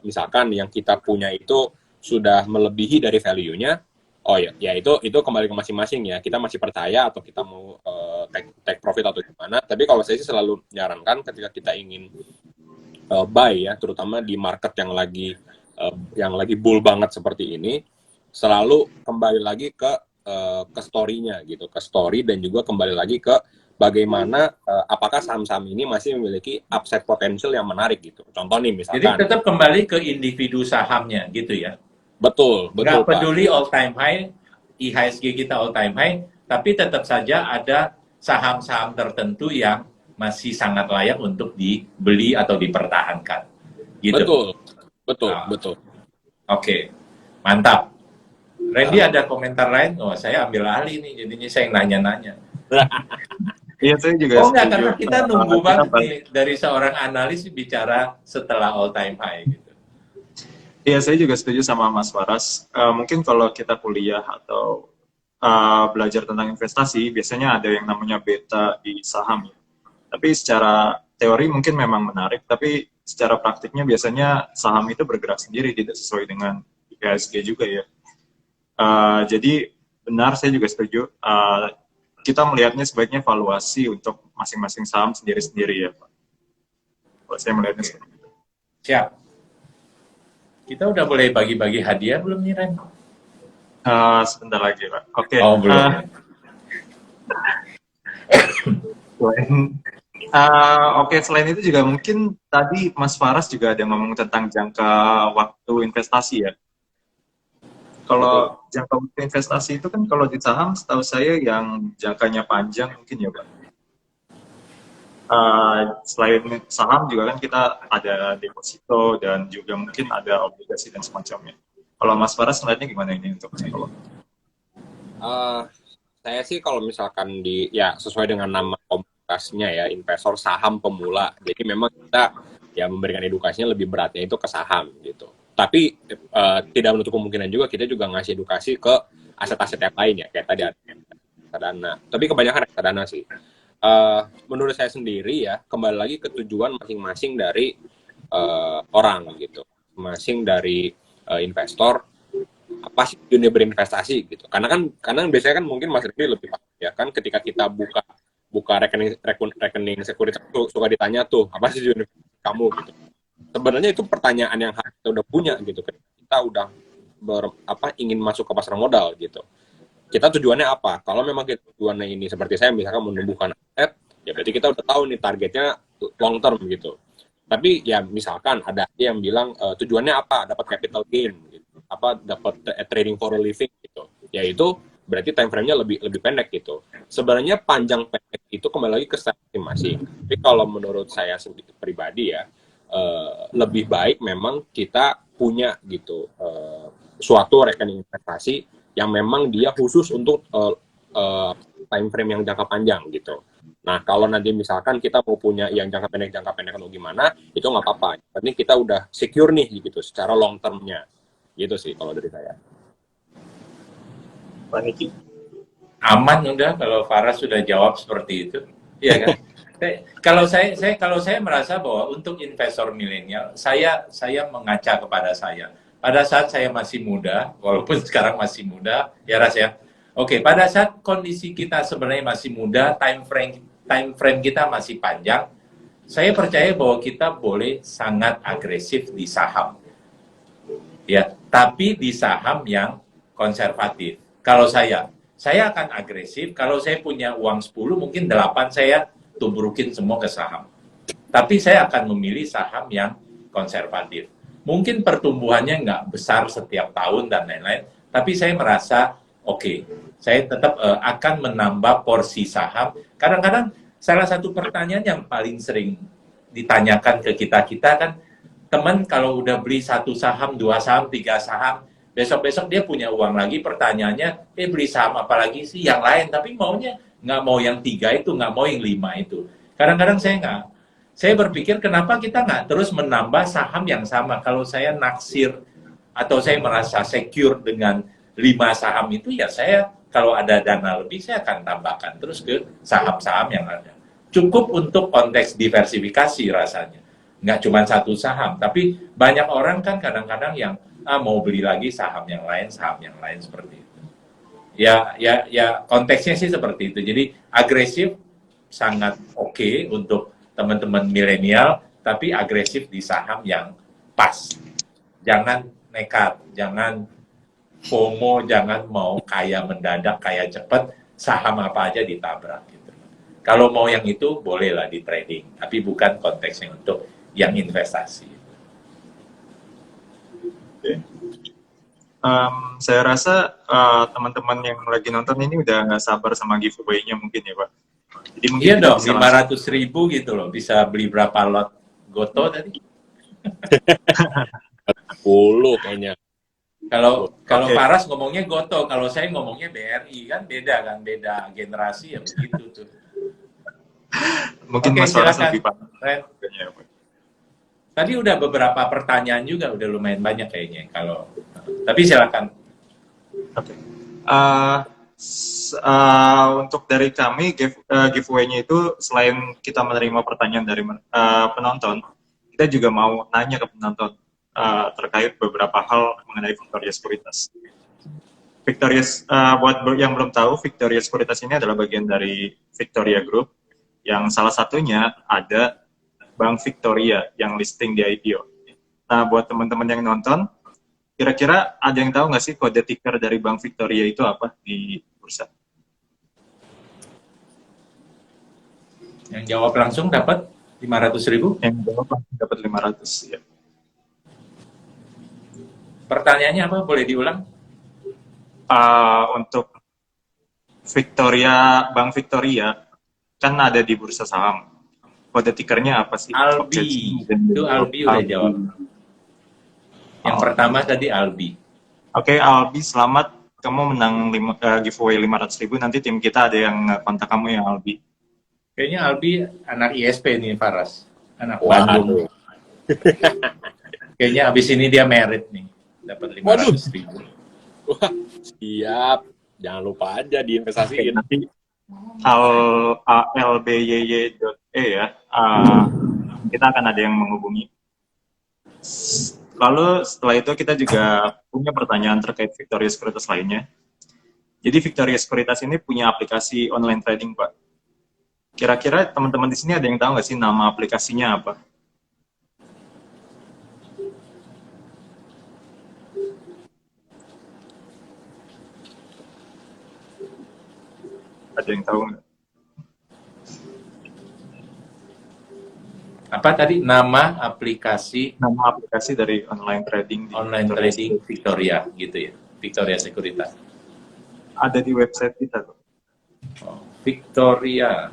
misalkan yang kita punya itu sudah melebihi dari value-nya, oh ya itu kembali ke masing-masing ya. Kita masih percaya atau kita mau take profit atau gimana. Tapi kalau saya sih selalu menyarankan ketika kita ingin buy ya, terutama di market yang lagi bull banget seperti ini, selalu kembali lagi ke story-nya gitu, ke story dan juga kembali lagi ke bagaimana apakah saham-saham ini masih memiliki upside potential yang menarik gitu. Contoh nih misalkan. Jadi tetap kembali ke individu sahamnya gitu ya. Betul Nggak Pak. peduli all time high, IHSG kita all time high, tapi tetap saja ada saham-saham tertentu yang masih sangat layak untuk dibeli atau dipertahankan. Gitu. Betul. Oke, mantap. Randy ada komentar lain? Oh, saya ambil alih nih, jadinya saya yang nanya-nanya. Iya, saya juga enggak, setuju. karena kita nunggu banget nih dari seorang analis bicara setelah all time high gitu. Iya, saya juga setuju sama Mas Faras. Mungkin kalau kita kuliah atau belajar tentang investasi, biasanya ada yang namanya beta di saham ya. Tapi secara teori mungkin memang menarik, tapi secara praktiknya biasanya saham itu bergerak sendiri, tidak sesuai dengan IHSG juga ya. Jadi benar, saya juga setuju. Kita melihatnya sebaiknya valuasi untuk masing-masing saham sendiri-sendiri ya Pak. Kalau saya melihatnya seperti itu. Siap. Kita udah boleh bagi-bagi hadiah belum nih, Ren? Sebentar lagi Pak. Oke. Oh, belum. Oke, selain itu juga mungkin tadi Mas Faras juga ada ngomong tentang jangka waktu investasi ya. Kalau jangka waktu investasi itu kan kalau di saham setahu saya yang jangkanya panjang mungkin ya Pak. Selain saham juga kan kita ada deposito dan juga mungkin ada obligasi dan semacamnya. Kalau Mas Faras melihatnya gimana ini untuk jangka waktu? Saya sih kalau misalkan ya sesuai dengan nama komunitasnya ya, investor saham pemula. Jadi memang kita ya memberikan edukasinya lebih beratnya itu ke saham gitu. Tapi tidak menutup kemungkinan juga kita juga ngasih edukasi ke aset-aset yang lain ya, kayak tadi ada reksadana. Tapi kebanyakan reksadana sih. Menurut saya sendiri ya, kembali lagi ke tujuan masing-masing dari orang gitu, masing dari investor, apa sih dunia berinvestasi gitu. Karena biasanya kan mungkin Mas Rifki lebih paham ya kan, ketika kita buka rekening sekuritas suka ditanya tuh, apa sih dunia kamu gitu. Sebenarnya itu pertanyaan yang kita udah punya gitu, ketika kita udah ingin masuk ke pasar modal gitu. Kita tujuannya apa? Kalau memang kita tujuannya ini seperti saya misalkan menumbuhkan aset, ya berarti kita udah tahu nih targetnya long term gitu. Tapi ya misalkan ada yang bilang tujuannya apa? Dapat capital gain gitu. Dapat trading for a living gitu. Ya itu berarti time frame-nya lebih pendek gitu. Sebenarnya panjang pendek itu kembali lagi ke strategi masing-masing. Tapi kalau menurut saya sendiri pribadi ya, lebih baik memang kita punya gitu suatu rekening investasi yang memang dia khusus untuk time frame yang jangka panjang gitu. Nah, kalau nanti misalkan kita mau punya yang jangka pendek atau gimana, itu nggak apa-apa. Penting kita udah secure nih gitu secara long term-nya. Gitu sih kalau dari saya. Pak Niki. Aman udah kalau Farah sudah jawab seperti itu. Iya kan? Kalau saya merasa bahwa untuk investor milenial, saya mengaca kepada saya. Pada saat saya masih muda, walaupun sekarang masih muda, ya Ras ya. Oke, pada saat kondisi kita sebenarnya masih muda, time frame kita masih panjang, saya percaya bahwa kita boleh sangat agresif di saham. Ya, tapi di saham yang konservatif. Kalau saya akan agresif, kalau saya punya uang 10, mungkin 8 saya tubrukin semua ke saham. Tapi saya akan memilih saham yang konservatif. Mungkin pertumbuhannya nggak besar setiap tahun dan lain-lain, tapi saya merasa oke, saya tetap akan menambah porsi saham. Kadang-kadang salah satu pertanyaan yang paling sering ditanyakan ke kita kan, teman kalau udah beli 1 saham, 2 saham, 3 saham, besok-besok dia punya uang lagi, pertanyaannya, beli saham apa lagi sih yang lain, tapi maunya nggak mau yang 3 itu, nggak mau yang 5 itu. Kadang-kadang saya berpikir kenapa kita nggak terus menambah saham yang sama. Kalau saya naksir atau saya merasa secure dengan 5 saham itu, ya saya kalau ada dana lebih saya akan tambahkan terus ke saham-saham yang ada. Cukup untuk konteks diversifikasi rasanya. Nggak cuma 1 saham, tapi banyak orang kan kadang-kadang yang mau beli lagi saham yang lain seperti itu. Ya konteksnya sih seperti itu. Jadi agresif sangat oke untuk teman-teman milenial, tapi agresif di saham yang pas. Jangan nekat, jangan FOMO, jangan mau kaya mendadak, kaya cepat, saham apa aja ditabrak gitu. Kalau mau yang itu bolehlah di trading, tapi bukan konteksnya untuk yang investasi. Okay. Saya rasa teman-teman yang lagi nonton ini udah nggak sabar sama giveaway-nya mungkin ya Pak. Jadi mungkin iya dong, 500.000 gitu loh, bisa beli berapa lot Goto tadi? 10 kayaknya. Kalau Paras ngomongnya Goto, kalau saya ngomongnya BRI kan beda generasi ya begitu tuh. Mungkin Mas Faras lebih paham. Tadi udah beberapa pertanyaan juga, udah lumayan banyak kayaknya. Tapi silakan. Oke. Untuk dari kami giveaway-nya itu selain kita menerima pertanyaan dari penonton, kita juga mau nanya ke penonton terkait beberapa hal mengenai Victoria Sekuritas. Buat yang belum tahu, Victoria Sekuritas ini adalah bagian dari Victoria Group, yang salah satunya ada Bank Victoria yang listing di IPO. Nah, buat teman-teman yang nonton, kira-kira ada yang tahu nggak sih kode ticker dari Bank Victoria itu apa di bursa? Yang jawab langsung dapat 500.000? Yang jawab langsung dapat 500, ya. Pertanyaannya apa? Boleh diulang? Untuk Bank Victoria, kan ada di bursa saham. Kode tickernya apa sih? Albi. Itu Albi udah jawab. Yang pertama tadi Albi. Oke, Albi, selamat. Kamu menang giveaway 500.000. Nanti tim kita ada yang kontak kamu ya, Albi. Kayaknya Albi anak ISP nih, Faras. Anak Bandung. Kayaknya abis ini dia merit nih. Dapat 500.000. Wah, siap. Jangan lupa aja Oke, diinvestasiin. nanti albyyy.e ya. Kita akan ada yang menghubungi. Lalu setelah itu kita juga punya pertanyaan terkait Victoria Sekuritas lainnya. Jadi Victoria Sekuritas ini punya aplikasi online trading, Pak. Kira-kira teman-teman di sini ada yang tahu nggak sih nama aplikasinya apa? Ada yang tahu nggak? Apa tadi nama aplikasi Nama aplikasi dari online trading di online Victoria trading Victoria gitu ya, Victoria Sekuritas. ada di website kita tuh. Oh, Victoria.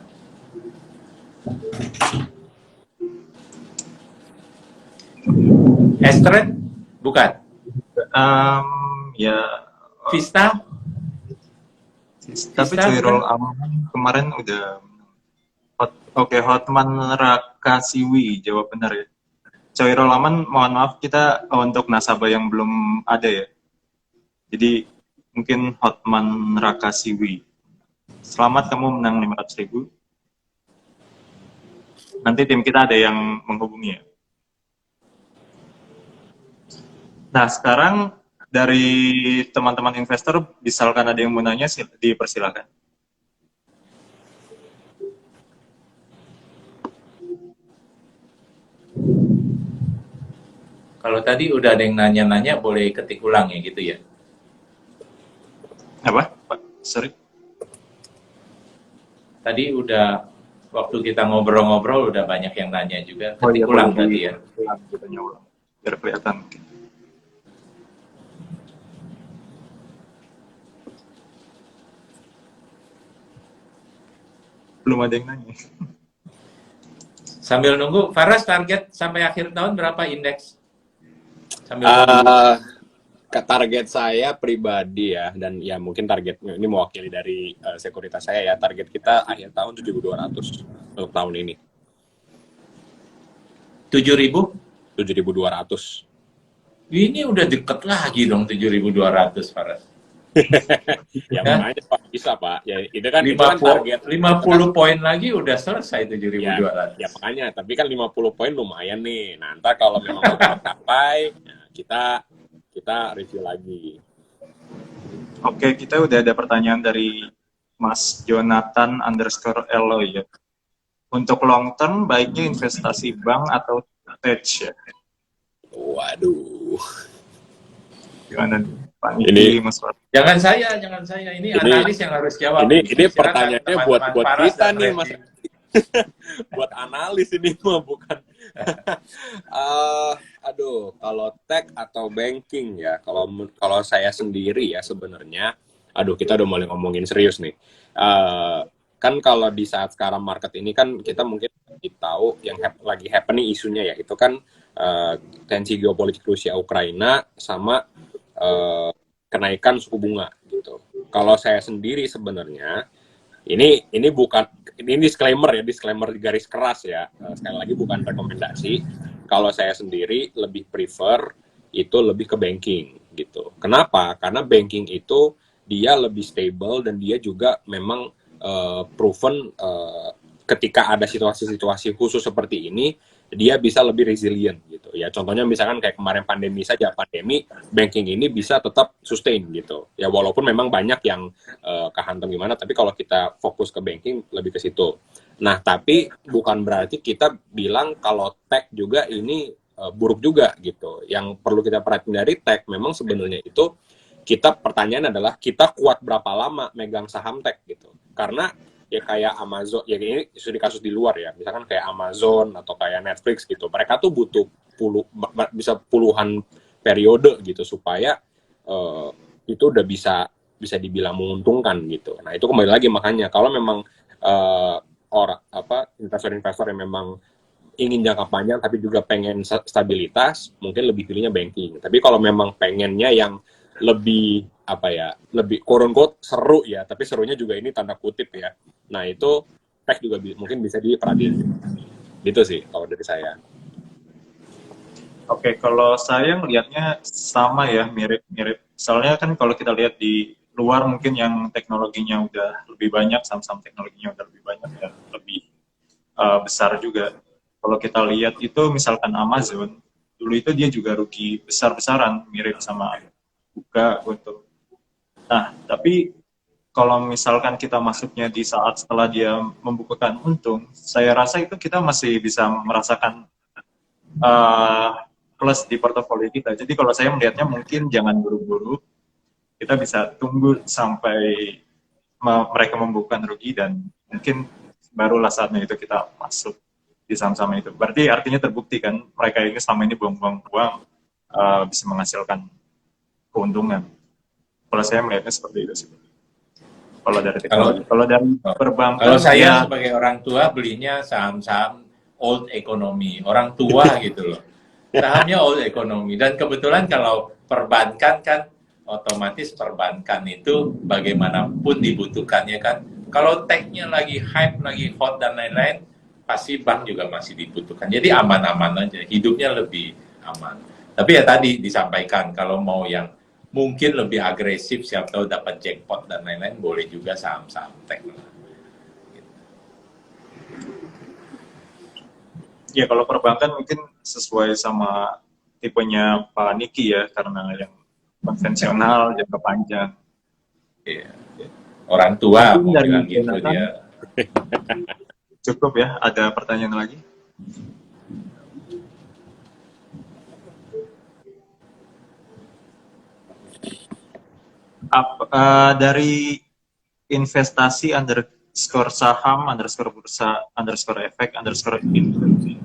Estret? Bukan. Ya, Vista? tapi Vista Coirol bukan? Aman kemarin udah Oke, Hotman Rakasiwi, jawab benar ya. Coirol Aman, mohon maaf kita untuk nasabah yang belum ada ya. Jadi mungkin Hotman Rakasiwi. Selamat, kamu menang 500.000. Nanti tim kita ada yang menghubungi ya. Nah, sekarang dari teman-teman investor, misalkan ada yang mau nanya, dipersilakan. Kalau tadi udah ada yang nanya-nanya, boleh ketik ulang ya gitu ya. Apa, Pak? Sorry. Tadi udah waktu kita ngobrol-ngobrol udah banyak yang nanya juga. Oh Ketik iya, ulang boleh tadi ya. ulang, kita ulang. Biar kelihatan. Belum ada yang nanya. Sambil nunggu, Faras target sampai akhir tahun berapa indeks? Sambil nunggu. Target saya pribadi ya, dan ya mungkin target ini mewakili dari sekuritas saya ya, target kita akhir tahun 7.200 untuk tahun ini. 7.000? 7.200. Ini udah deket lagi dong 7.200, Faras. Ya makanya Pak, bisa Pak. Ya itu kan 50 target. 50 poin lagi udah selesai 7.200. Ya makanya, tapi kan 50 poin lumayan nih. Nah, ntar kalau memang udah tercapai, ya kita review lagi. Oke, kita udah ada pertanyaan dari Mas Jonathan _Eloy ya. Untuk long term, baiknya investasi bank atau hedge ya? Waduh. Gimana nih, Pak Niki, Ini- Mas Far? Jangan saya. Ini analis yang harus jawab. Ini Silakan pertanyaannya buat teman-teman Faras kita dan nih, Resi. Mas. Buat analis ini mah bukan. Aduh, kalau tech atau banking ya, kalau saya sendiri ya sebenarnya, aduh kita udah mulai ngomongin serius nih. Kan kalau di saat sekarang market ini kan kita mungkin tahu yang lagi happening isunya ya, itu kan tensi geopolitik Rusia Ukraina sama kenaikan suku bunga gitu. Kalau saya sendiri sebenarnya ini bukan, ini disclaimer di garis keras ya. Sekali lagi bukan rekomendasi. Kalau saya sendiri lebih prefer itu lebih ke banking gitu. Kenapa? Karena banking itu dia lebih stable dan dia juga memang proven ketika ada situasi-situasi khusus seperti ini dia bisa lebih resilient gitu ya. Contohnya misalkan kayak kemarin pandemi, banking ini bisa tetap sustain gitu ya, walaupun memang banyak yang kehantam gimana, tapi kalau kita fokus ke banking lebih ke situ. Nah, tapi bukan berarti kita bilang kalau tech juga ini buruk juga gitu. Yang perlu kita perhatiin dari tech memang sebenarnya itu pertanyaan adalah kita kuat berapa lama megang saham tech gitu. Karena ya kayak Amazon, ya ini studi kasus di luar ya, misalkan kayak Amazon atau kayak Netflix gitu, mereka tuh butuh bisa puluhan periode gitu supaya itu udah bisa dibilang menguntungkan gitu. Nah itu kembali lagi, makanya kalau memang investor-investor yang memang ingin jangka panjang tapi juga pengen stabilitas, mungkin lebih pilihnya banking. Tapi kalau memang pengennya yang lebih lebih quote-unquote seru ya, tapi serunya juga ini tanda kutip ya. Nah itu tech juga mungkin bisa diperhatiin. Gitu sih kalau dari saya. Oke, kalau saya melihatnya sama ya, mirip-mirip Soalnya kan kalau kita lihat di luar mungkin yang teknologinya udah lebih banyak, saham-saham teknologinya udah lebih banyak dan lebih besar juga. Kalau kita lihat itu misalkan Amazon, dulu itu dia juga rugi besar-besaran, mirip sama Buka gitu. Nah, tapi kalau misalkan kita masuknya di saat setelah dia membukukan untung, saya rasa itu kita masih bisa merasakan uh, plus di portofolio kita. Jadi kalau saya melihatnya mungkin jangan buru-buru, kita bisa tunggu sampai mereka membukukan rugi dan mungkin barulah saatnya itu kita masuk di saham-saham itu. Berarti artinya terbukti kan mereka ini selama ini buang-buang uang bisa menghasilkan keuntungan. Kalau saya melihatnya seperti itu sih. Kalau dari teknologi, kalau dari perbankan, kalau saya ya, sebagai orang tua belinya saham-saham old economy, orang tua gitu loh. Sahamnya old economy, dan kebetulan kalau perbankan kan otomatis perbankan itu bagaimanapun dibutuhkannya kan. Kalau tech-nya lagi hype, lagi hot dan lain-lain, pasti bank juga masih dibutuhkan. Jadi aman-aman aja, hidupnya lebih aman. Tapi ya tadi disampaikan, kalau mau yang mungkin lebih agresif, siapa tahu dapat jackpot dan lain-lain, boleh juga saham-saham tech. Ya kalau perbankan mungkin sesuai sama tipenya Pak Niki ya, karena yang konvensional, jangka panjang. Iya. Orang tua mungkin mau dari bilang gitu Jonathan, dia. cukup ya, ada pertanyaan lagi? Dari investasi underscore saham underscore bursa underscore efek underscore inflasi,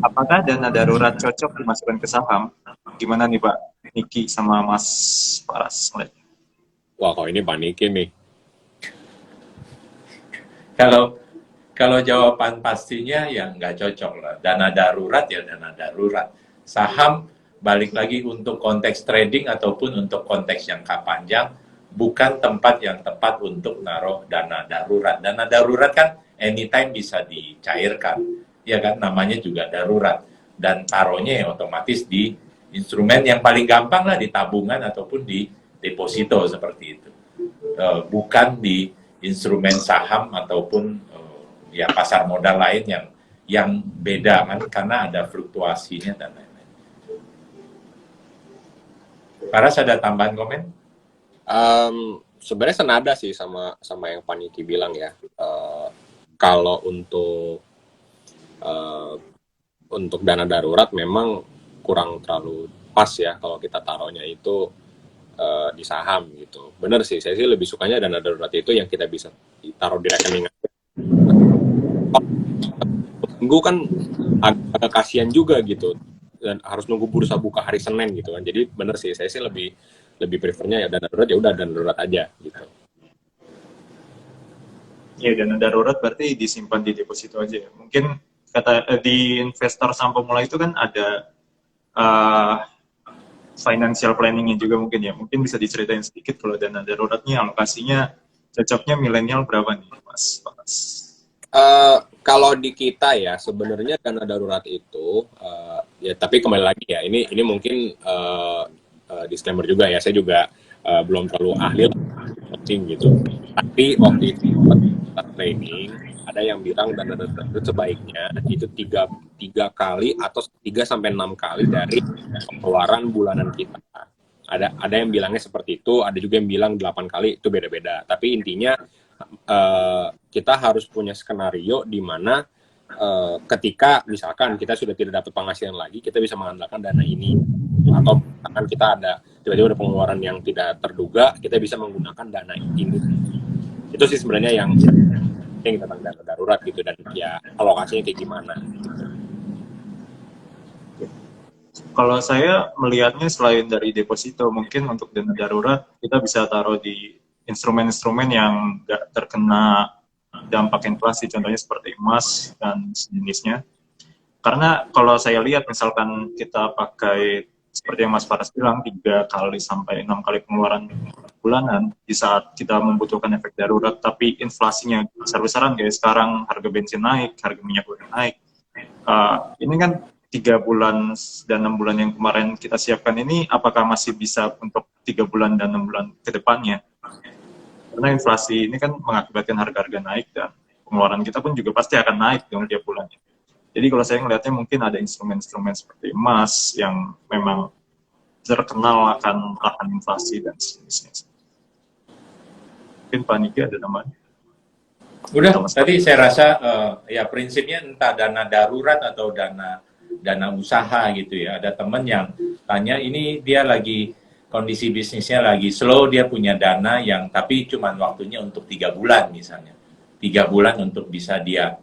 apakah dana darurat cocok dimasukkan ke saham? Gimana nih Pak Niki sama Mas Paras? Wah, kalau ini panikin nih. Kalau jawaban pastinya ya nggak cocok lah. Dana darurat ya dana darurat. Saham balik lagi untuk konteks trading ataupun untuk konteks jangka panjang, bukan tempat yang tepat untuk naruh dana darurat. Dana darurat kan anytime bisa dicairkan, ya kan, namanya juga darurat. Dan taruhnya ya otomatis di instrumen yang paling gampang lah, di tabungan ataupun di deposito seperti itu. Bukan di instrumen saham ataupun ya pasar modal lain yang beda kan, karena ada fluktuasinya dan lain-lain. Paras ada tambahan komen? Sebenarnya senada sih sama yang Paniki bilang ya. Kalau untuk dana darurat memang kurang terlalu pas ya kalau kita taruhnya itu di saham gitu. Bener sih, saya sih lebih sukanya dana darurat itu yang kita bisa taruh di rekening. Tunggu kan agak kasihan juga gitu, dan harus nunggu bursa buka hari Senin gitu kan. Jadi bener sih, saya sih lebih prefernya ya dana darurat, ya udah dana darurat aja gitu. Ya dana darurat berarti disimpan di deposito aja ya. Mungkin di investor saham pemula itu kan ada financial planningnya juga mungkin ya. Mungkin bisa diceritain sedikit kalau dana daruratnya alokasinya cocoknya milenial berapa nih Mas? Kalau di kita ya sebenarnya dana darurat itu ya, tapi kembali lagi ya, ini mungkin disclaimer juga ya, saya juga belum terlalu ahli gitu. Tapi waktu itu training ada yang bilang dana darurat sebaiknya itu tiga kali atau 3-6 kali dari pengeluaran bulanan kita. Ada yang bilangnya seperti itu, ada juga yang bilang 8 kali, itu beda-beda. Tapi intinya kita harus punya skenario di mana ketika misalkan kita sudah tidak dapat penghasilan lagi, kita bisa mengandalkan dana ini, atau misalkan kita tiba-tiba ada pengeluaran yang tidak terduga, kita bisa menggunakan dana ini. Itu sih sebenarnya yang tentang dana darurat gitu, dan ya alokasinya kayak gimana. Kalau saya melihatnya selain dari deposito, mungkin untuk dana darurat kita bisa taruh di instrumen-instrumen yang nggak terkena dampak inflasi, contohnya seperti emas dan sejenisnya. Karena kalau saya lihat misalkan kita pakai seperti yang Mas Faras bilang 3 kali sampai 6 kali pengeluaran bulanan di saat kita membutuhkan efek darurat, tapi inflasinya besar-besaran kayak sekarang, harga bensin naik, harga minyak goreng naik. Ini kan 3 bulan dan 6 bulan yang kemarin kita siapkan ini, apakah masih bisa untuk 3 bulan dan 6 bulan ke depannya. Karena inflasi ini kan mengakibatkan harga-harga naik dan pengeluaran kita pun juga pasti akan naik dong tiap bulannya. Jadi kalau saya melihatnya mungkin ada instrumen-instrumen seperti emas yang memang terkenal akan tahan inflasi dan sejenisnya. Mungkin Pak Niki ada tambahan? Udah, Sama tadi saya rasa ya prinsipnya entah dana darurat atau dana usaha gitu ya. Ada teman yang tanya, ini dia lagi kondisi bisnisnya lagi slow, dia punya dana yang tapi cuma waktunya untuk 3 bulan misalnya. 3 bulan untuk bisa dia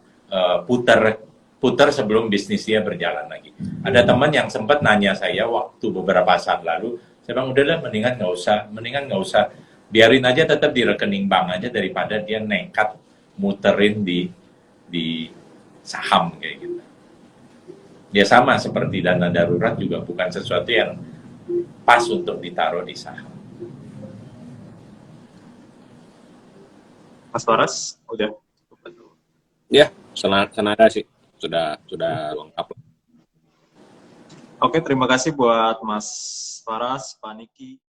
putar sebelum bisnis dia berjalan lagi. Ada teman yang sempat nanya saya waktu beberapa saat lalu, saya bilang udahlah mendingan nggak usah, biarin aja tetap di rekening bank aja daripada dia nekat muterin di saham kayak gitu. Ya sama seperti dana darurat juga bukan sesuatu yang pas untuk ditaruh di saham. Mas Faras, udah. Ya, senada sih. Sudah lengkap. Oke, terima kasih buat Mas Faras, Pak Niki.